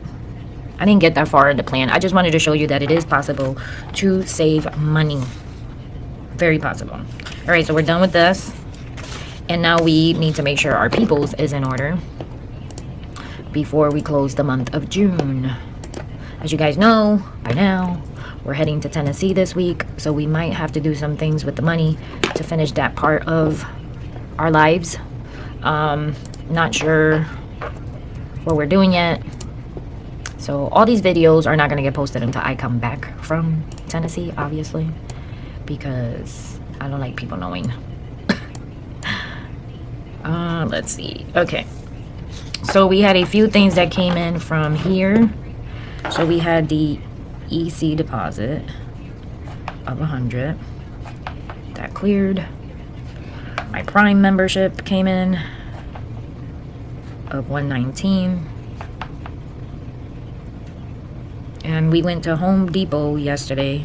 I didn't get that far in the plan. I just wanted to show you that it is possible to save money. Very possible. All right, so we're done with this. And now we need to make sure our people's is in order before we close the month of June. As you guys know by now, we're heading to Tennessee this week, so we might have to do some things with the money to finish that part of our lives. Not sure what we're doing yet. So all these videos are not going to get posted until I come back from Tennessee, obviously, because I don't like people knowing. Let's see. Okay. So we had a few things that came in from here. So we had the EC deposit of 100. That cleared. My Prime membership came in of 119. And we went to Home Depot yesterday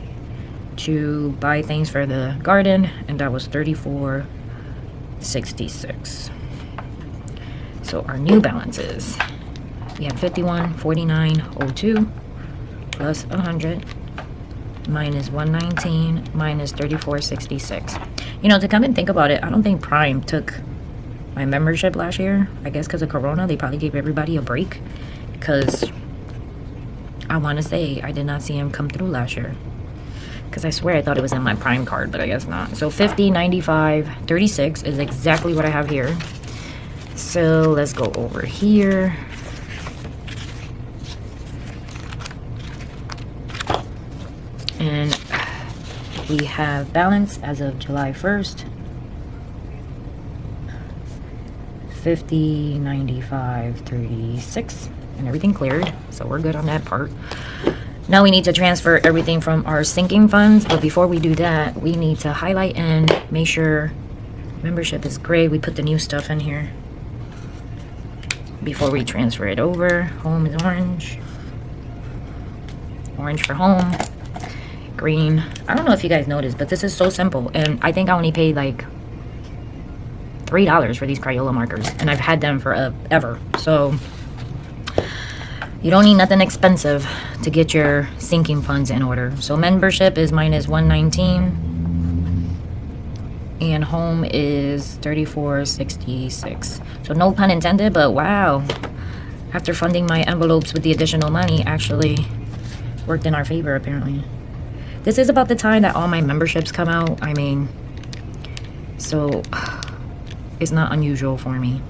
to buy things for the garden, and that was $34.66. So our new balances, we have 51.49.02 plus 100 minus 119 minus 34.66. You know, to come and think about it, I don't think Prime took my membership last year. I guess because of Corona, they probably gave everybody a break, because I want to say I did not see him come through last year, because I swear I thought it was in my Prime card, but I guess not. So 50, 95, 36 is exactly what I have here. So let's go over here. And we have balance as of July 1st. 50, 95, 36, and everything cleared. So we're good on that part. Now we need to transfer everything from our sinking funds. But before we do that, we need to highlight and make sure membership is gray. We put the new stuff in here before we transfer it over. Home is orange. Orange for home. Green. I don't know if you guys noticed, but this is so simple. And I think I only paid like $3 for these Crayola markers, and I've had them forever. So you don't need nothing expensive to get your sinking funds in order. So membership is minus 119, and home is 34.66. So no pun intended, but wow, after funding my envelopes with the additional money, actually worked in our favor apparently. This is about the time that all my memberships come out. I mean, so it's not unusual for me.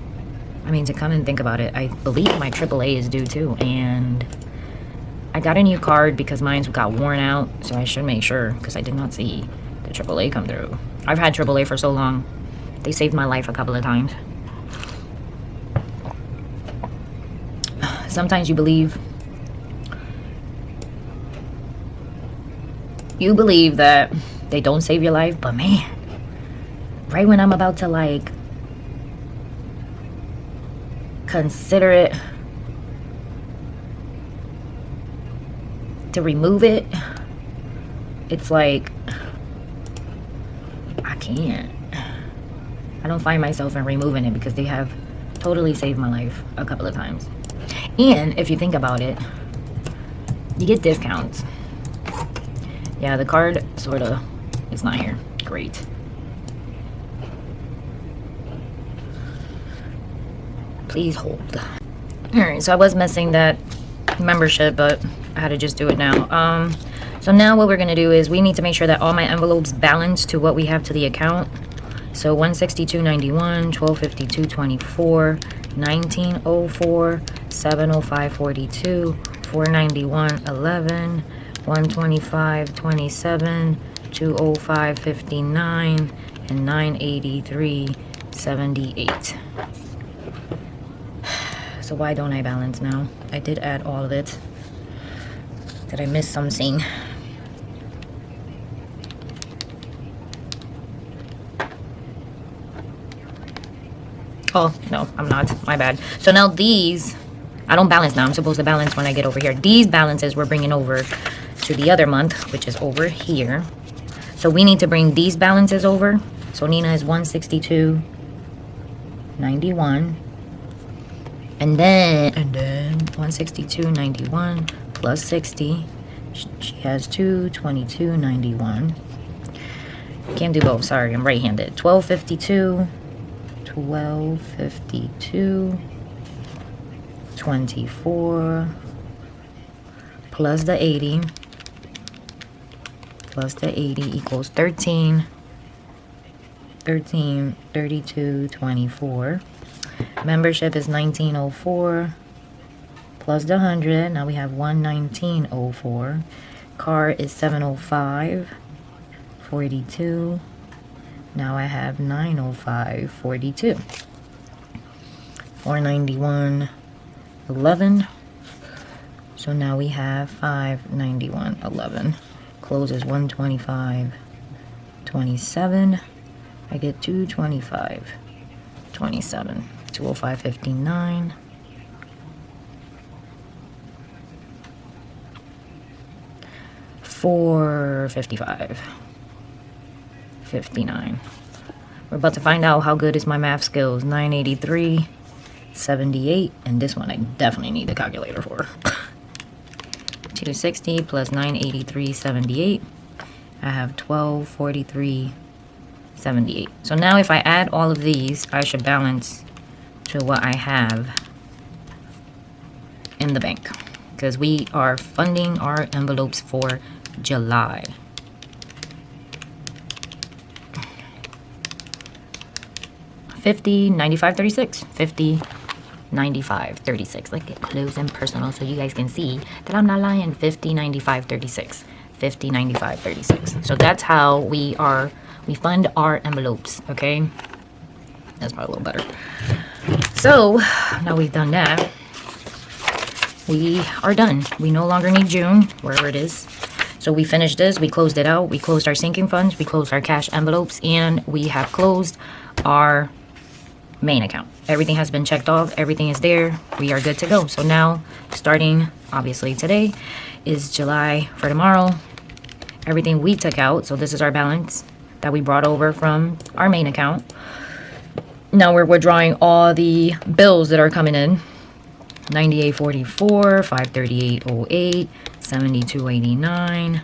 I mean, to come and think about it, I believe my AAA is due too, and I got a new card because mine got worn out, so I should make sure, because I did not see the AAA come through. I've had AAA for so long. They saved my life a couple of times. Sometimes you believe that they don't save your life, but man, right when I'm about to like consider it to remove it, it's like I can't. I don't find myself in removing it because they have totally saved my life a couple of times. And if you think about it, you get discounts. Yeah, the card sort of is not here. Great. Please hold. Alright, so I was missing that membership, but I had to just do it now. So now what we're going to do is we need to make sure that all my envelopes balance to what we have to the account. So 162.91, 1252.24, 1904, 705.42, 491.11, 125.27, 205.59, and 983.78. So why don't I balance now? I did add all of it. Did I miss something? Oh, no, I'm not. My bad. So now these, I don't balance now. I'm supposed to balance when I get over here. These balances we're bringing over to the other month, which is over here. So we need to bring these balances over. So Nina is 162.91. And then 162.91 plus 60. She has 222.91. Can't do both. Sorry, I'm right-handed. 1252. 24 plus the 80 equals 32.24. Membership is 1904 plus the 100. Now we have 119.04. Car is 705.42. Now I have 905.42. 491.11. So now we have 591.11. Close is 125.27. I get 225.27. 205.59. 455.59. We're about to find out how good is my math skills. 983.78, and this one I definitely need the calculator for. 260 plus 983.78. I have 1243.78. So now if I add all of these, I should balance to what I have in the bank, because we are funding our envelopes for July. $50.95.36. $50.95.36. Like it close and personal so you guys can see that I'm not lying. $50.95.36. $50.95.36. So that's how we fund our envelopes. Okay, that's probably a little better. So now we've done that, we are done. We no longer need June, wherever it is. So we finished this, we closed it out, we closed our sinking funds, we closed our cash envelopes, and we have closed our main account. Everything has been checked off, everything is there, we are good to go. So now, starting obviously today, is July for tomorrow. Everything we took out, so this is our balance that we brought over from our main account. Now we're withdrawing all the bills that are coming in. 98.44, 538.08, 72.89,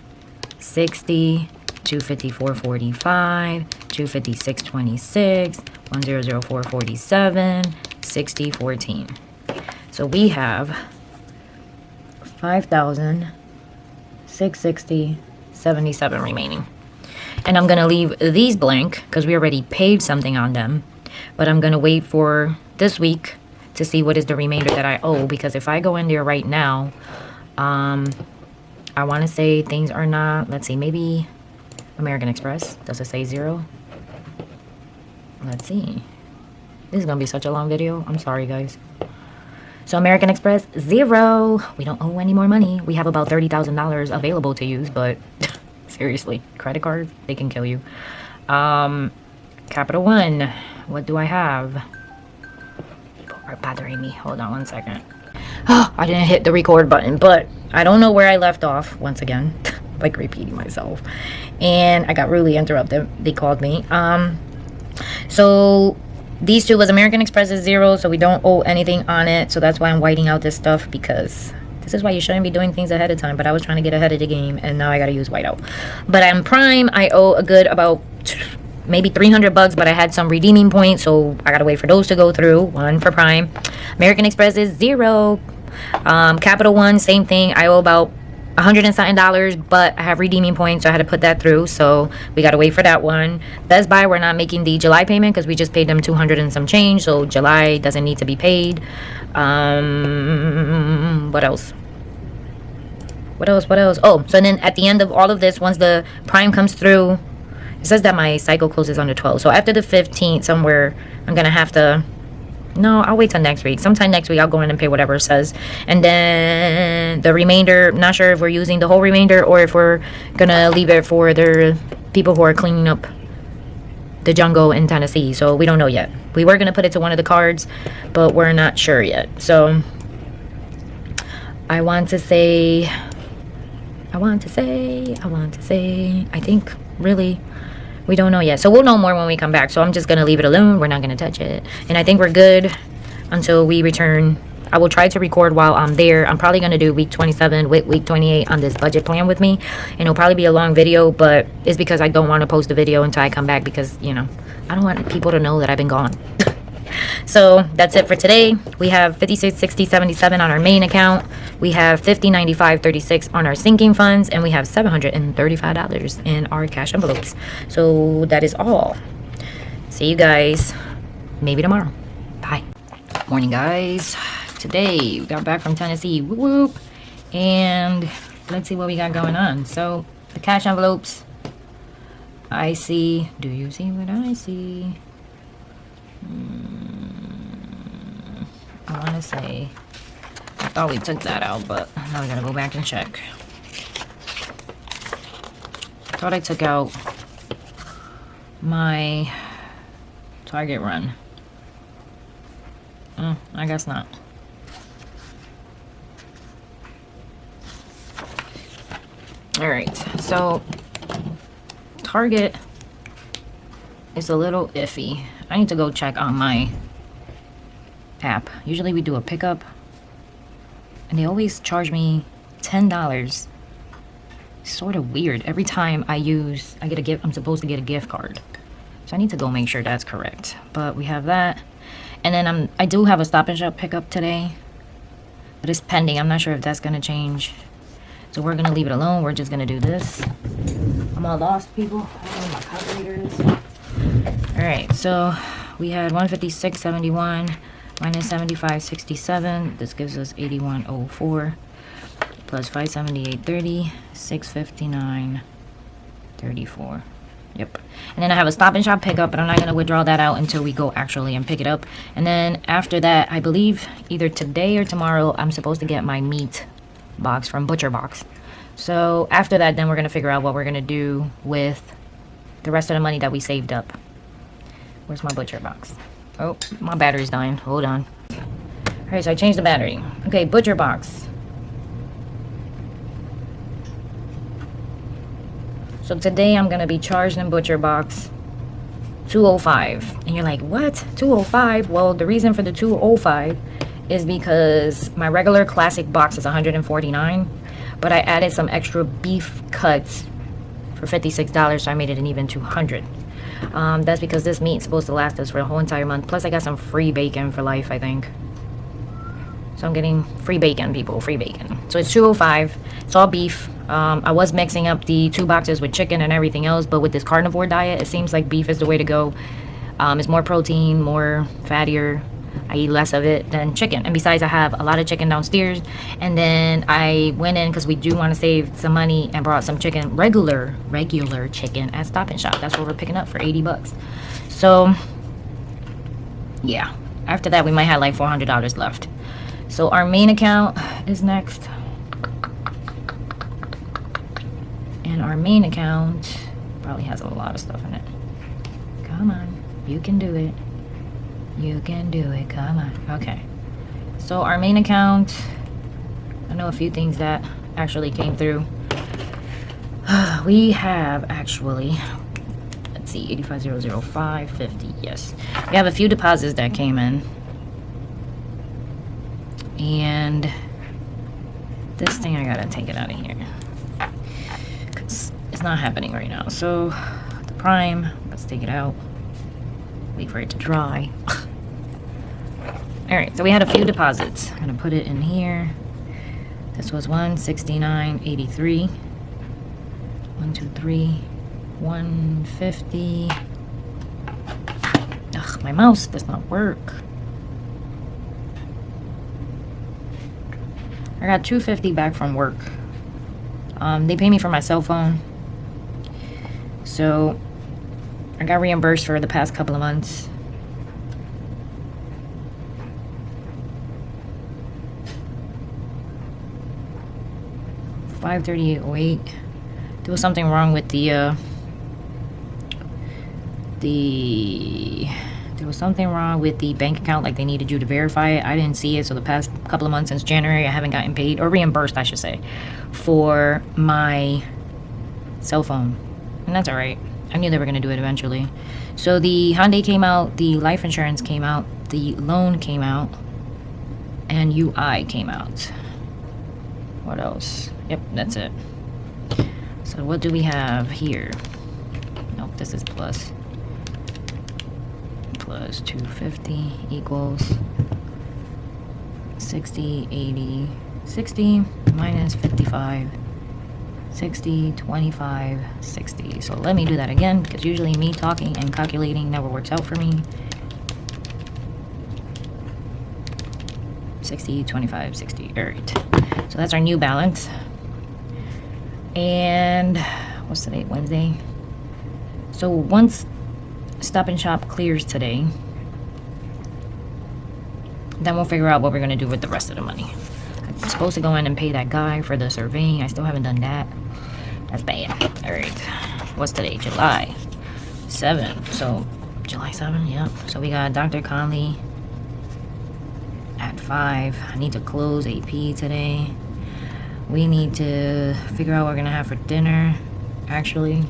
60, 254.45, 256.26, 100.47, 60.14. So we have 5,660.77 remaining. And I'm gonna leave these blank because we already paid something on them. But I'm gonna wait for this week to see what is the remainder that I owe, because if I go in there right now, I want to say things are not, let's see, maybe American Express, does it say 0? Let's see. This is gonna be such a long video, I'm sorry guys. So American Express, 0. We don't owe any more money. We have about $30,000 available to use, but seriously, credit card, they can kill you. Capital One, what do I have? Are bothering me. Hold on one second. Oh, I didn't hit the record button, but I don't know where I left off once again. Like repeating myself. And I got really interrupted. They called me. So these two was American Express is 0, so we don't owe anything on it. So that's why I'm whiting out this stuff, because this is why you shouldn't be doing things ahead of time. But I was trying to get ahead of the game, and now I gotta use whiteout. But on Prime, I owe a good about maybe $300, but I had some redeeming points, so I gotta wait for those to go through. One for Prime. American Express is 0. Capital One, same thing. I owe about $100 and something, but I have redeeming points, so I had to put that through. So we gotta wait for that one. Best Buy, we're not making the July payment because we just paid them $200 and some change, so July doesn't need to be paid. What else? What else? Oh, so then at the end of all of this, once the Prime comes through, it says that my cycle closes on the 12th. So after the 15th, somewhere, I'm going to have to... No, I'll wait till next week. Sometime next week, I'll go in and pay whatever it says. And then the remainder, not sure if we're using the whole remainder or if we're going to leave it for the people who are cleaning up the jungle in Tennessee. So we don't know yet. We were going to put it to one of the cards, but we're not sure yet. So I think really? We don't know yet. So we'll know more when we come back. So I'm just going to leave it alone. We're not going to touch it. And I think we're good until we return. I will try to record while I'm there. I'm probably going to do week 27 with week 28 on this budget plan with me. And it'll probably be a long video, but it's because I don't want to post the video until I come back because, you know, I don't want people to know that I've been gone. So that's it for today. We have 56, 60, 77 on our main account. We have 50, 95, 36 on our sinking funds, and we have $735 in our cash envelopes. So that is all. See you guys maybe tomorrow. Bye. Morning, guys. Today we got back from Tennessee. Whoop whoop. And let's see what we got going on. So the cash envelopes, I see. Do you see what I see? I want to say, I thought we took that out, but now we gotta go back and check. I thought I took out my Target run. I guess not. Alright, so Target is a little iffy. I need to go check on my app. Usually we do a pickup and they always charge me $10. Sort of weird. Every time I get a gift, I'm supposed to get a gift card. So I need to go make sure that's correct. But we have that. And then I do have a Stop and Shop pickup today. But it's pending. I'm not sure if that's going to change. So we're going to leave it alone. We're just going to do this. I'm all lost, people. I don't know what my calculator is. Alright, so we had 156.71 minus 75.67. This gives us 81.04 plus 578.30, 659.34. Yep. And then I have a Stop and Shop pickup, but I'm not going to withdraw that out until we go actually and pick it up. And then after that, I believe either today or tomorrow, I'm supposed to get my meat box from Butcher Box. So after that, then we're going to figure out what we're going to do with the rest of the money that we saved up. Where's my Butcher Box? Oh, my battery's dying. Hold on. Alright, so I changed the battery. Okay, Butcher Box. So today I'm going to be charged in Butcher Box $205. And you're like, what? $205? Well, the reason for the $205 is because my regular classic box is $149. But I added some extra beef cuts for $56, so I made it an even $200. That's because this meat is supposed to last us for the whole entire month. Plus, I got some free bacon for life, I think. So I'm getting free bacon, people. Free bacon. So it's $205. It's all beef. I was mixing up the 2 boxes with chicken and everything else. But with this carnivore diet, it seems like beef is the way to go. It's more protein, more fattier. I eat less of it than chicken. And besides, I have a lot of chicken downstairs. And then I went in because we do want to save some money and brought some chicken, regular chicken at Stop and Shop. That's what we're picking up for $80. So yeah, after that we might have like $400 left. So our main account is next. And our main account probably has a lot of stuff in it. Come on, you can do it. You can do it. Come on. Okay. So our main account, I know a few things that actually came through. We have actually, let's see, 85,005.50. Yes. We have a few deposits that came in. And this thing, I gotta take it out of here. 'Cause it's not happening right now. So the Prime, let's take it out. Wait for it to dry. Alright, so we had a few deposits. I'm gonna put it in here. This was 169.83. 123. 150. Ugh, my mouse does not work. I got $250 back from work. They pay me for my cell phone. So I got reimbursed for the past couple of months. $538.08. There was something wrong with there was something wrong with the bank account, like they needed you to verify it. I didn't see it, so the past couple of months since January I haven't gotten paid, or reimbursed I should say, for my cell phone. And that's alright. I knew they were going to do it eventually. So the Hyundai came out, the life insurance came out, the loan came out, and UI came out. What else? Yep, that's it. So what do we have here? Nope, this is plus. Plus 250 equals 60, 80, 60 minus 55, 60, 25, 60. So let me do that again, because usually me talking and calculating never works out for me. 60, 25, 60. All right. So that's our new balance. And what's today? Wednesday. So once Stop and Shop clears today, then we'll figure out what we're going to do with the rest of the money. I'm supposed to go in and pay that guy for the surveying. I still haven't done that. That's bad. All right. What's today? July 7th. So July 7th, yep. So we got Dr. Conley at 5. I need to close AP today. We need to figure out what we're going to have for dinner, actually.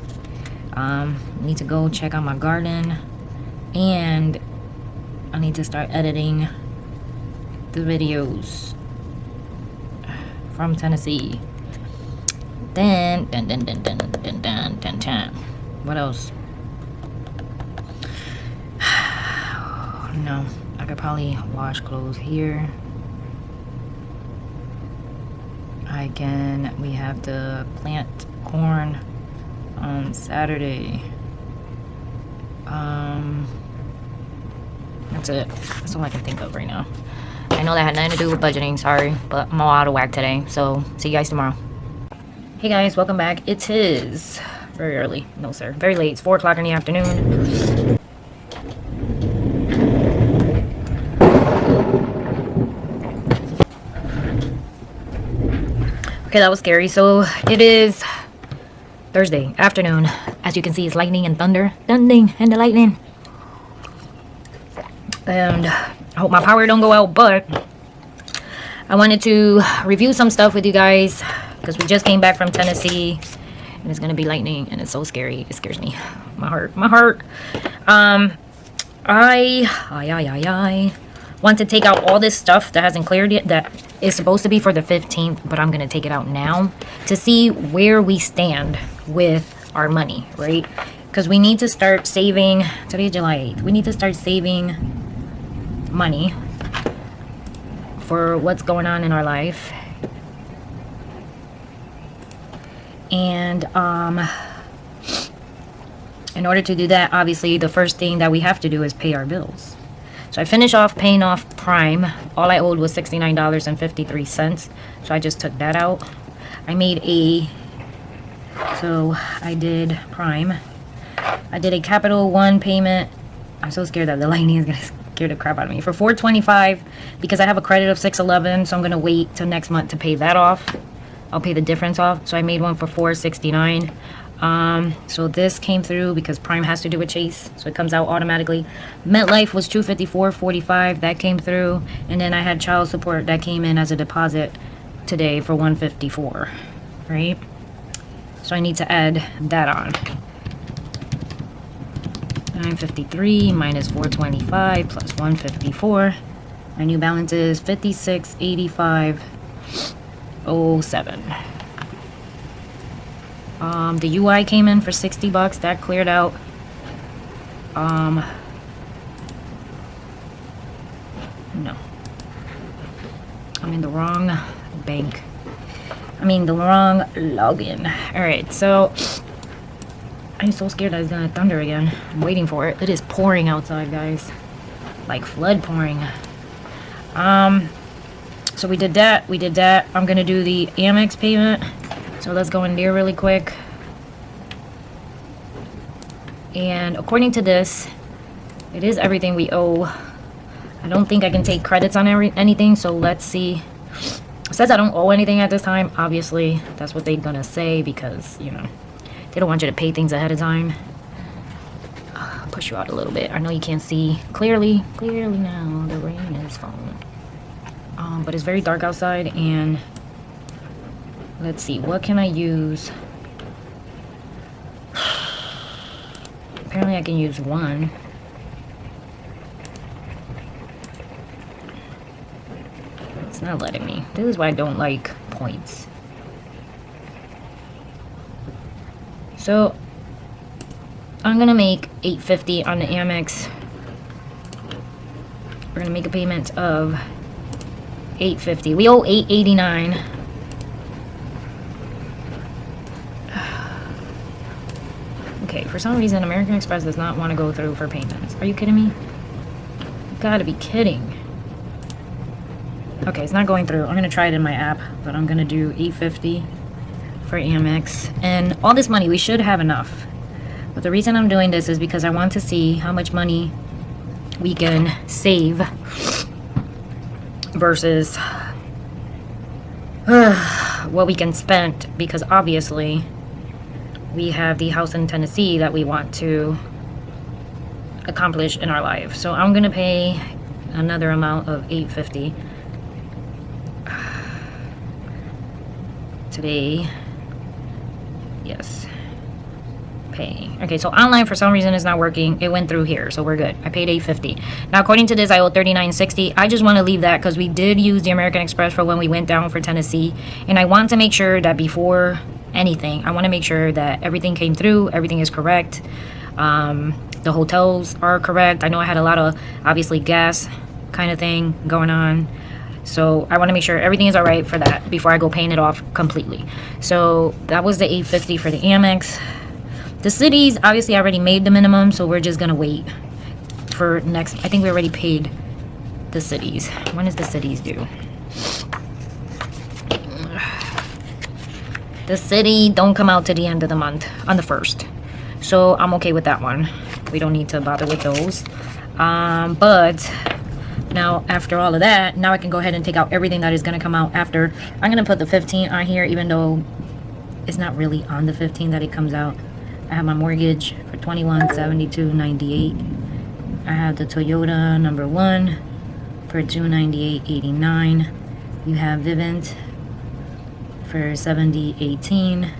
Need to go check out my garden, and I need to start editing the videos from Tennessee. Then what else? No, I could probably wash clothes here. We have to plant corn on Saturday. That's it. That's all I can think of right now. I know that had nothing to do with budgeting, sorry, but I'm all out of whack today. So see you guys tomorrow. Hey guys, welcome back. It is very early. No sir, very late. It's 4 o'clock in the afternoon. Okay, that was scary. So it is Thursday afternoon. As you can see, it's lightning and thunder. Thundering and the lightning. And I hope my power don't go out, but I wanted to review some stuff with you guys because we just came back from Tennessee and it's gonna be lightning and it's so scary. It scares me. My heart. I want to take out all this stuff that hasn't cleared yet, that is supposed to be for the 15th, but I'm gonna take it out now to see where we stand with our money, right? Because we need to start saving. Today's July 8th. We need to start saving money for what's going on in our life. And in order to do that, obviously the first thing that we have to do is pay our bills. So I finished off paying off Prime. All I owed was $69.53. So I just took that out. I did Prime. I did a Capital One payment. I'm so scared that the lightning is gonna scare the crap out of me. For $425 because I have a credit of $611, so I'm gonna wait till next month to pay that off. I'll pay the difference off. So I made one for $469. So this came through because Prime has to do with Chase, so it comes out automatically. MetLife was $254.45. That came through, and then I had child support that came in as a deposit today for $154. Right? So I need to add that on. 953 minus 425 plus 154. My new balance is 5685.07. The UI came in for $60. That cleared out. No. I'm in the wrong bank. The wrong login. Alright, so I'm so scared that it's gonna thunder again. I'm waiting for it. It is pouring outside, guys. Like flood pouring. So we did that. I'm gonna do the Amex payment. So let's go in there really quick. And according to this, it is everything we owe. I don't think I can take credits on anything, so let's see. It says I don't owe anything at this time. Obviously, that's what they're gonna say because, you know, they don't want you to pay things ahead of time. I'll push you out a little bit. I know you can't see clearly now. The rain is falling. But it's very dark outside, and let's see, what can I use? only I can use one. It's not letting me. This is why I don't like points. So I'm gonna make $8.50 on the Amex. We're gonna make a payment of $8.50. We owe $8.89. Okay, for some reason American Express does not want to go through for payments. Are you kidding me? You gotta be kidding. Okay, it's not going through. I'm gonna try it in my app, but I'm gonna do $8.50 for Amex. And all this money, we should have enough. But the reason I'm doing this is because I want to see how much money we can save versus what we can spend, because obviously we have the house in Tennessee that we want to accomplish in our life. So I'm gonna pay another amount of $8.50 today. Yes, pay. Okay, so online for some reason it's not working. It went through here, so we're good. I paid $8.50. Now according to this I owe $39.60. I just want to leave that because we did use the American Express for when we went down for Tennessee, and I want to make sure that before anything, I want to make sure that everything came through, everything is correct, the hotels are correct. I know I had a lot of obviously gas kind of thing going on, so I want to make sure everything is all right for that before I go paying it off completely. So that was the $8.50 for the Amex. The cities, obviously I already made the minimum, so we're just gonna wait for next. I think we already paid the cities. When is the cities due? The city don't come out to the end of the month, on the 1st. So I'm okay with that one. We don't need to bother with those. But now after all of that, now I can go ahead and take out everything that is going to come out after. I'm going to put the 15 on here, even though it's not really on the 15 that it comes out. I have my mortgage for $21,72.98. I have the Toyota number 1 for $298.89. You have Vivint for $70.18.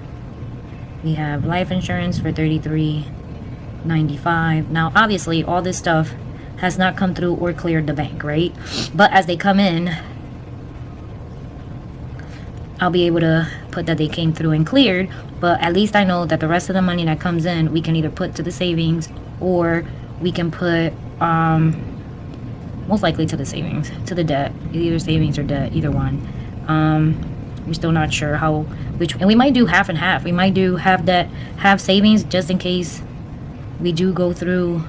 We have life insurance for $33.95. Now obviously all this stuff has not come through or cleared the bank, right? But as they come in, I'll be able to put that they came through and cleared. But at least I know that the rest of the money that comes in, we can either put to the savings, or we can put most likely to the savings, to the debt, either savings or debt, either one. We're still not sure how, which, and we might do half and half. We might do half debt, half savings, just in case we do go through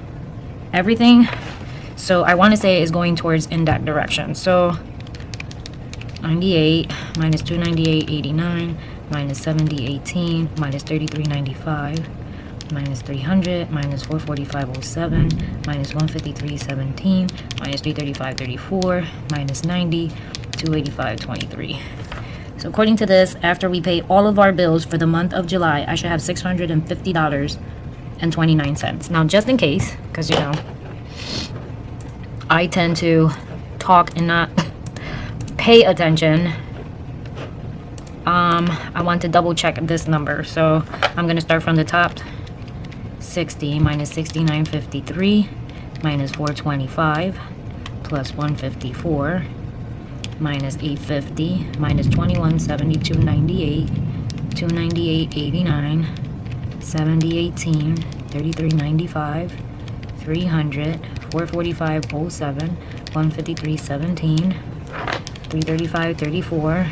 everything. So I want to say it's going towards in that direction. So 98 minus 298.89 minus 70.18 minus 33.95 minus 300 minus 445.07 minus 153.17 minus 335.34 minus 90 285.23. So according to this, after we pay all of our bills for the month of July, I should have $650.29. Now, just in case, because, you know, I tend to talk and not pay attention, I want to double check this number. So I'm going to start from the top. 60 minus 69.53 minus 425 plus 154 minus 850 minus 2172.98 298.89 70.18 33.95 300 445.07 153.17 335.34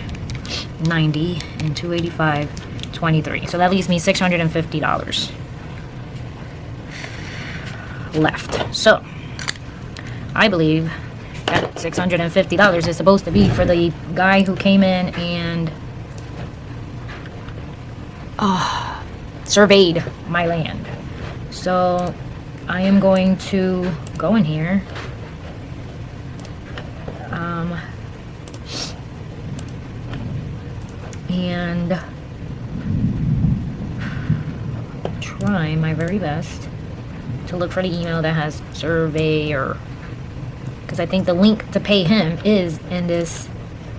90 and 285.23. So that leaves me $650 left. So I believe that $650 is supposed to be for the guy who came in and surveyed my land. So I am going to go in here, and try my very best to look for the email that has surveyor, because I think the link to pay him is in this,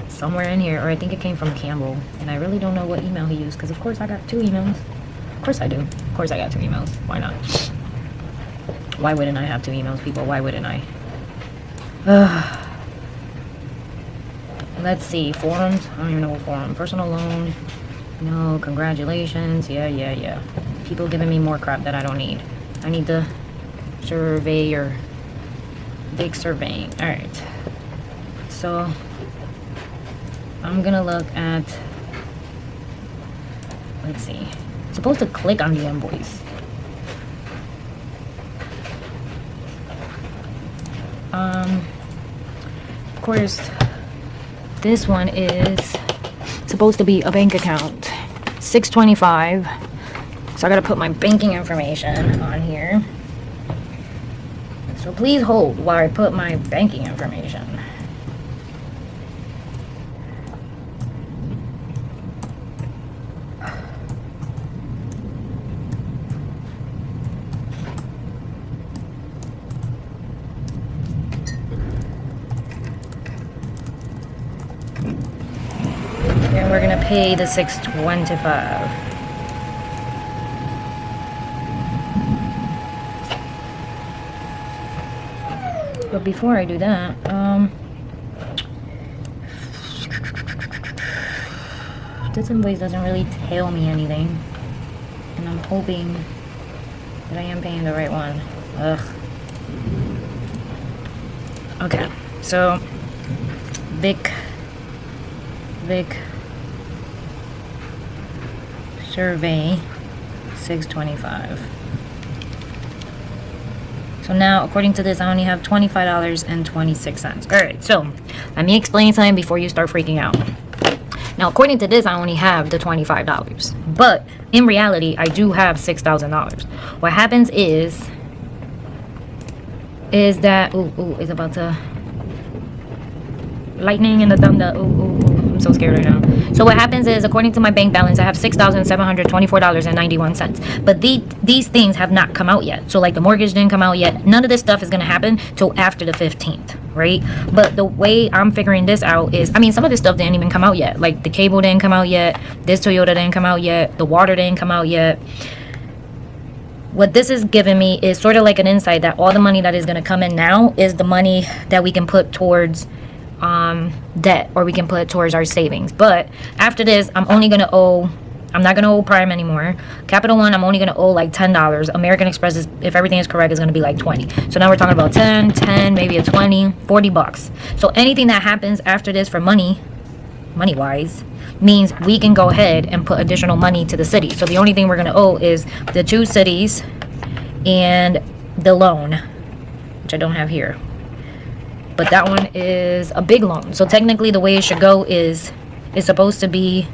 somewhere in here, or I think it came from Campbell, and I really don't know what email he used, because of course I got 2 emails. Of course I do. Of course I got 2 emails. Why not? Why wouldn't I have two emails, people? Why wouldn't I? Let's see. Forums. I don't even know what forum. Personal loan. No. Congratulations. Yeah. People giving me more crap that I don't need. I need the surveyor. Big surveying. Alright. So, I'm gonna look at... Let's see. I'm supposed to click on the invoice. Of course, this one is supposed to be a bank account. $625. So I gotta put my banking information on here. So please hold while I put my banking information. And we're gonna pay the $625. But before I do that, this invoice doesn't really tell me anything, and I'm hoping that I am paying the right one. Ugh. Okay, so Vic survey $625. So now, according to this, I only have $25.26. Alright, so let me explain something before you start freaking out. Now, according to this, I only have the $25. But in reality, I do have $6,000. What happens is that... Ooh, it's about to... Lightning and the thunder. Ooh. I'm so scared right now. So what happens is, according to my bank balance, I have $6,724.91. But these things have not come out yet. So like the mortgage didn't come out yet. None of this stuff is going to happen till after the 15th, right? But the way I'm figuring this out is, I mean, some of this stuff didn't even come out yet. Like the cable didn't come out yet. This Toyota didn't come out yet. The water didn't come out yet. What this is giving me is sort of like an insight that all the money that is going to come in now is the money that we can put towards debt, or we can put it towards our savings. But after this, I'm not gonna owe Prime anymore. Capital One, I'm only gonna owe like $10. American Express is, if everything is correct, is gonna be like 20. So now we're talking about 10, maybe a 20, $40. So anything that happens after this for money wise, means we can go ahead and put additional money to the city. So the only thing we're gonna owe is the 2 cities and the loan, which I don't have here. But that one is a big loan. So technically the way it should go is, it's supposed to be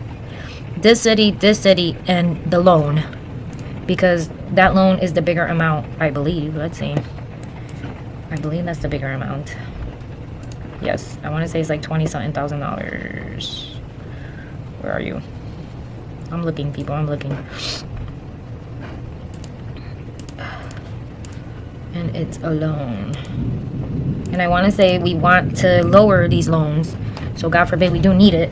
this city, and the loan. Because that loan is the bigger amount, I believe. Let's see. I believe that's the bigger amount. Yes, I want to say it's like $20-something thousand. Where are you? I'm looking, people, I'm looking. And it's a loan. And I want to say we want to lower these loans. So God forbid we do need it.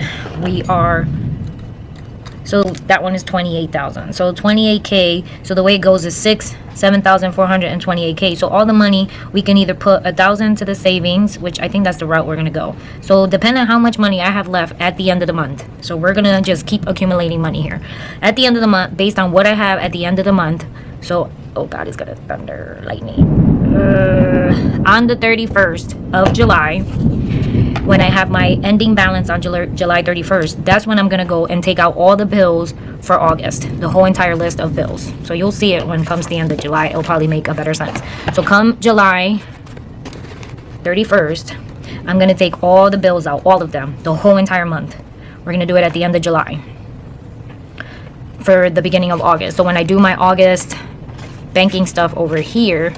So that one is 28,000. So 28K. So the way it goes is 7,428K. So all the money, we can either put 1,000 to the savings, which I think that's the route we're going to go. So depending on how much money I have left at the end of the month. So we're going to just keep accumulating money here. At the end of the month, based on what I have at the end of the month. So, oh God, it's going to thunder, lightning. On the 31st of July, when I have my ending balance on July 31st, that's when I'm going to go and take out all the bills for August, the whole entire list of bills. So you'll see it when it comes to the end of July. It'll probably make a better sense. So come July 31st, I'm going to take all the bills out, all of them, the whole entire month. We're going to do it at the end of July for the beginning of August. So when I do my August banking stuff over here,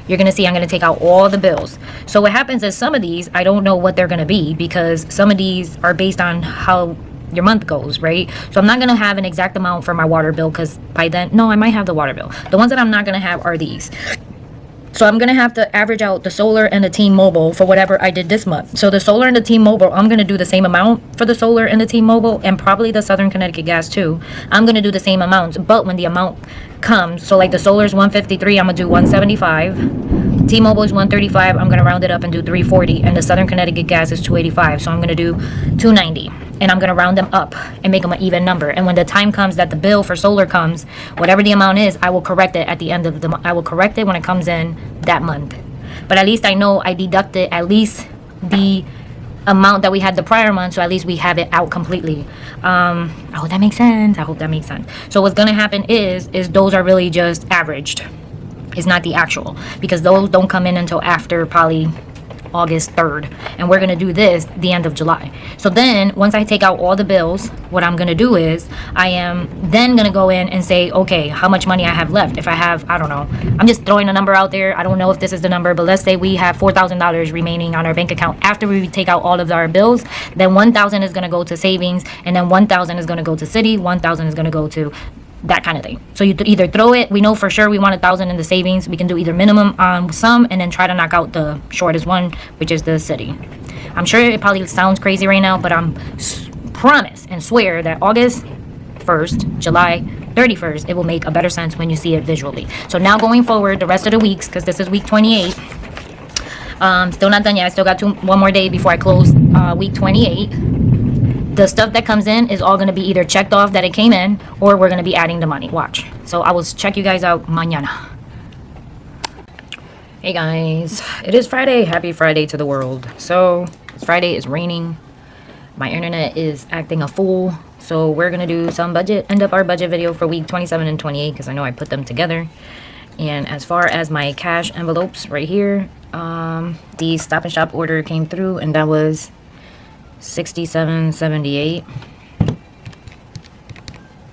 you're going to see I'm going to take out all the bills. So what happens is some of these, I don't know what they're going to be, because some of these are based on how your month goes, right? So I'm not going to have an exact amount for my water bill, because by then, no, I might have the water bill. The ones that I'm not going to have are these. So So I'm gonna have to average out the solar and the T-Mobile for whatever I did this month. So the solar and the T-Mobile, I'm gonna do the same amount for the solar and the T-Mobile, and probably the Southern Connecticut gas too. I'm gonna do the same amounts, but when the amount comes, so like the solar is 153, I'm gonna do 175. T-Mobile is 135, I'm gonna round it up and do 340, and the Southern Connecticut gas is 285, so I'm gonna do 290, and I'm gonna round them up and make them an even number. And when the time comes that the bill for solar comes, whatever the amount is, I will correct it at the end of the month. I will correct it when it comes in that month. But at least I know I deducted at least the amount that we had the prior month, so at least we have it out completely. I hope that makes sense. I hope that makes sense. So what's gonna happen is those are really just averaged. It's not the actual, because those don't come in until after probably August 3rd, and we're gonna do this the end of July. So then once I take out all the bills, what I'm gonna do is I am then gonna go in and say, okay, how much money I have left. If I have, I don't know, I'm just throwing a number out there, I don't know if this is the number, but let's say we have $4,000 remaining on our bank account after we take out all of our bills. Then 1,000 is gonna go to savings, and then 1,000 is gonna go to city, 1,000 is gonna go to that kind of thing. So you either throw it, we know for sure we want 1,000 in the savings, we can do either minimum on some and then try to knock out the shortest one, which is the city. I'm sure it probably sounds crazy right now, but I'm promise and swear that August 1st, July 31st, it will make a better sense when you see it visually. So now going forward, the rest of the weeks, because this is week 28, still not done yet, I still got one more day before I close week 28. The stuff that comes in is all going to be either checked off that it came in, or we're going to be adding the money. Watch. So I will check you guys out mañana. Hey guys, it is Friday. Happy Friday to the world. So it's Friday, it's raining. My internet is acting a fool. So we're going to do some end up our budget video for week 27 and 28, because I know I put them together. And as far as my cash envelopes right here, the Stop and Shop order came through, and that was $67.78.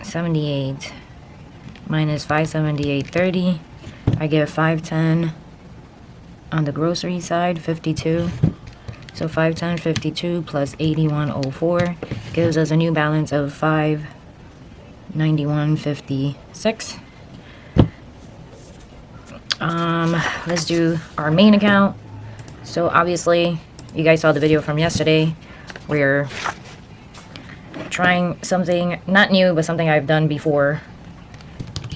78 minus $578.30. I get $510 on the grocery side, 52. So $510.52 plus $81.04 gives us a new balance of $591.56. Let's do our main account. So obviously, you guys saw the video from yesterday. We're trying something not new, but something I've done before.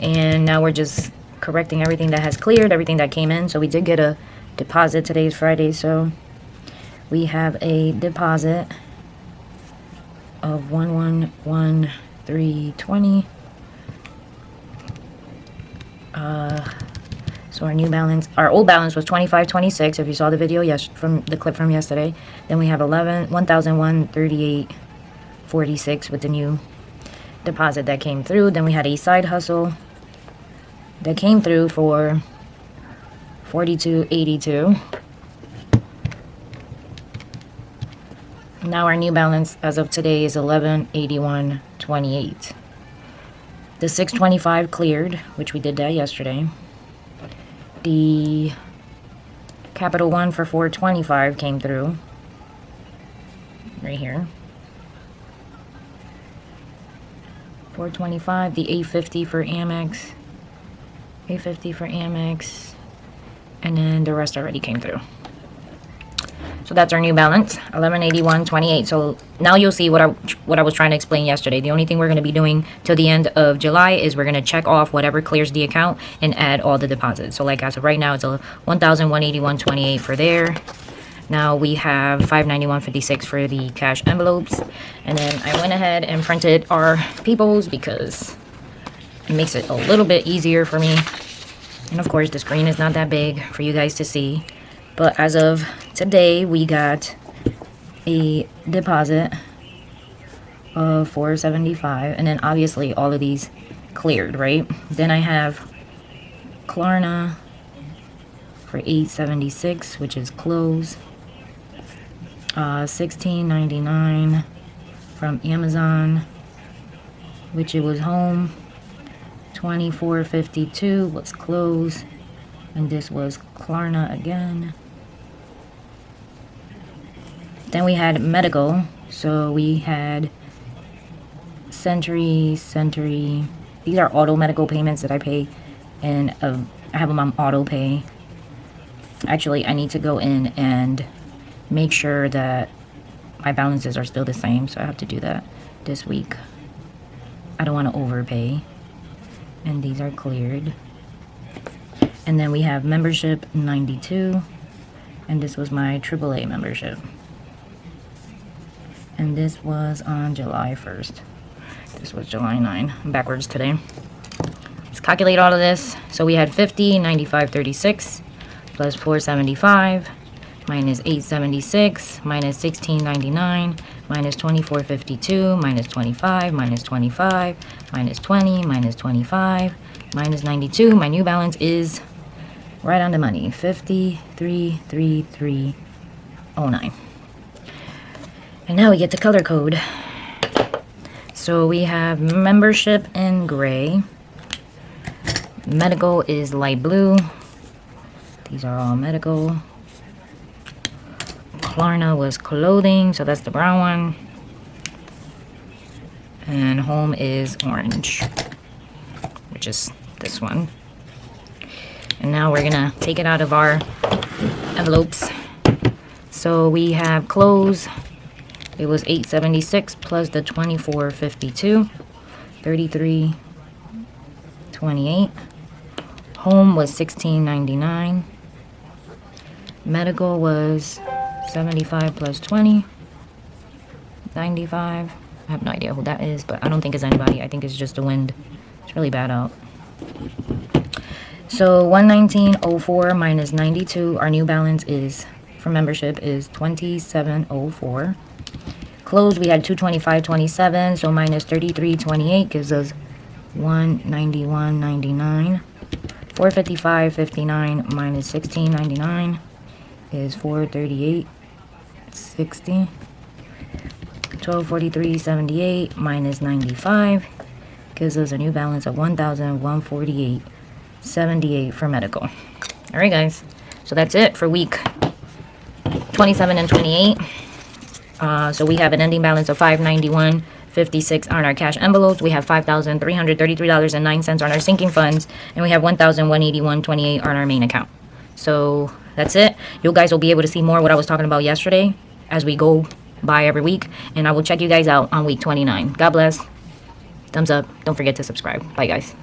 And now we're just correcting everything that has cleared, everything that came in. So we did get a deposit. Today's Friday, so we have a deposit of $111,320. So our new balance, our old balance was $25.26. If you saw the video, from the clip from yesterday. Then we have $1,138.46 with the new deposit that came through. Then we had a side hustle that came through for $42.82. Now our new balance as of today is $1181.28. The $625 cleared, which we did that yesterday. The Capital One for $425 came through right here. $425. The $850 for Amex. $850 for Amex. And then the rest already came through. So that's our new balance, $1181.28. So now you'll see what I was trying to explain yesterday. The only thing we're going to be doing till the end of July is we're going to check off whatever clears the account and add all the deposits. So like as of right now, it's a $1,181.28 for there. Now we have $591.56 for the cash envelopes. And then I went ahead and printed our peoples because it makes it a little bit easier for me. And of course, the screen is not that big for you guys to see. But as of today, we got a deposit of $475, and then obviously all of these cleared, right? Then I have Klarna for $876, which is closed. $16.99 from Amazon, which it was home. $24.52 was closed, and this was Klarna again. Then we had medical, so we had Century. These are auto medical payments that I pay, and I have them on auto pay. Actually, I need to go in and make sure that my balances are still the same, so I have to do that this week. I don't want to overpay. And these are cleared. And then we have membership 92, and this was my AAA membership. And this was on July 1st. This was July 9. I'm backwards today. Let's calculate all of this. So we had 50, 95, 36, plus 475, minus 876, minus 1699, minus 2452, minus 25, minus 25, minus 20, minus 25, minus 92. My new balance is right on the money, 533309. And now we get the color code. So we have membership in gray. Medical is light blue. These are all medical. Klarna was clothing, so that's the brown one. And home is orange, which is this one. And now we're gonna take it out of our envelopes. So we have clothes. It was $876 plus the $24.52, $33.28. Home was $16.99. Medical was $75 plus $20, $95. I have no idea who that is, but I don't think it's anybody. I think it's just the wind. It's really bad out. So 119.04 minus 92. Our new balance is for membership is 27.04. Clothes, we had 225.27, so minus 33.28 gives us 191.99. 455.59 minus 16.99 is 438.60. 1243.78 minus 95 gives us a new balance of 1,148.78 for medical. All right, guys. So that's it for week 27 and 28. So we have an ending balance of $591.56 on our cash envelopes. We have $5,333.09 on our sinking funds, and we have $1,181.28 on our main account. So that's it. You guys will be able to see more what I was talking about yesterday as we go by every week, and I will check you guys out on week 29. God bless. Thumbs up. Don't forget to subscribe. Bye, guys.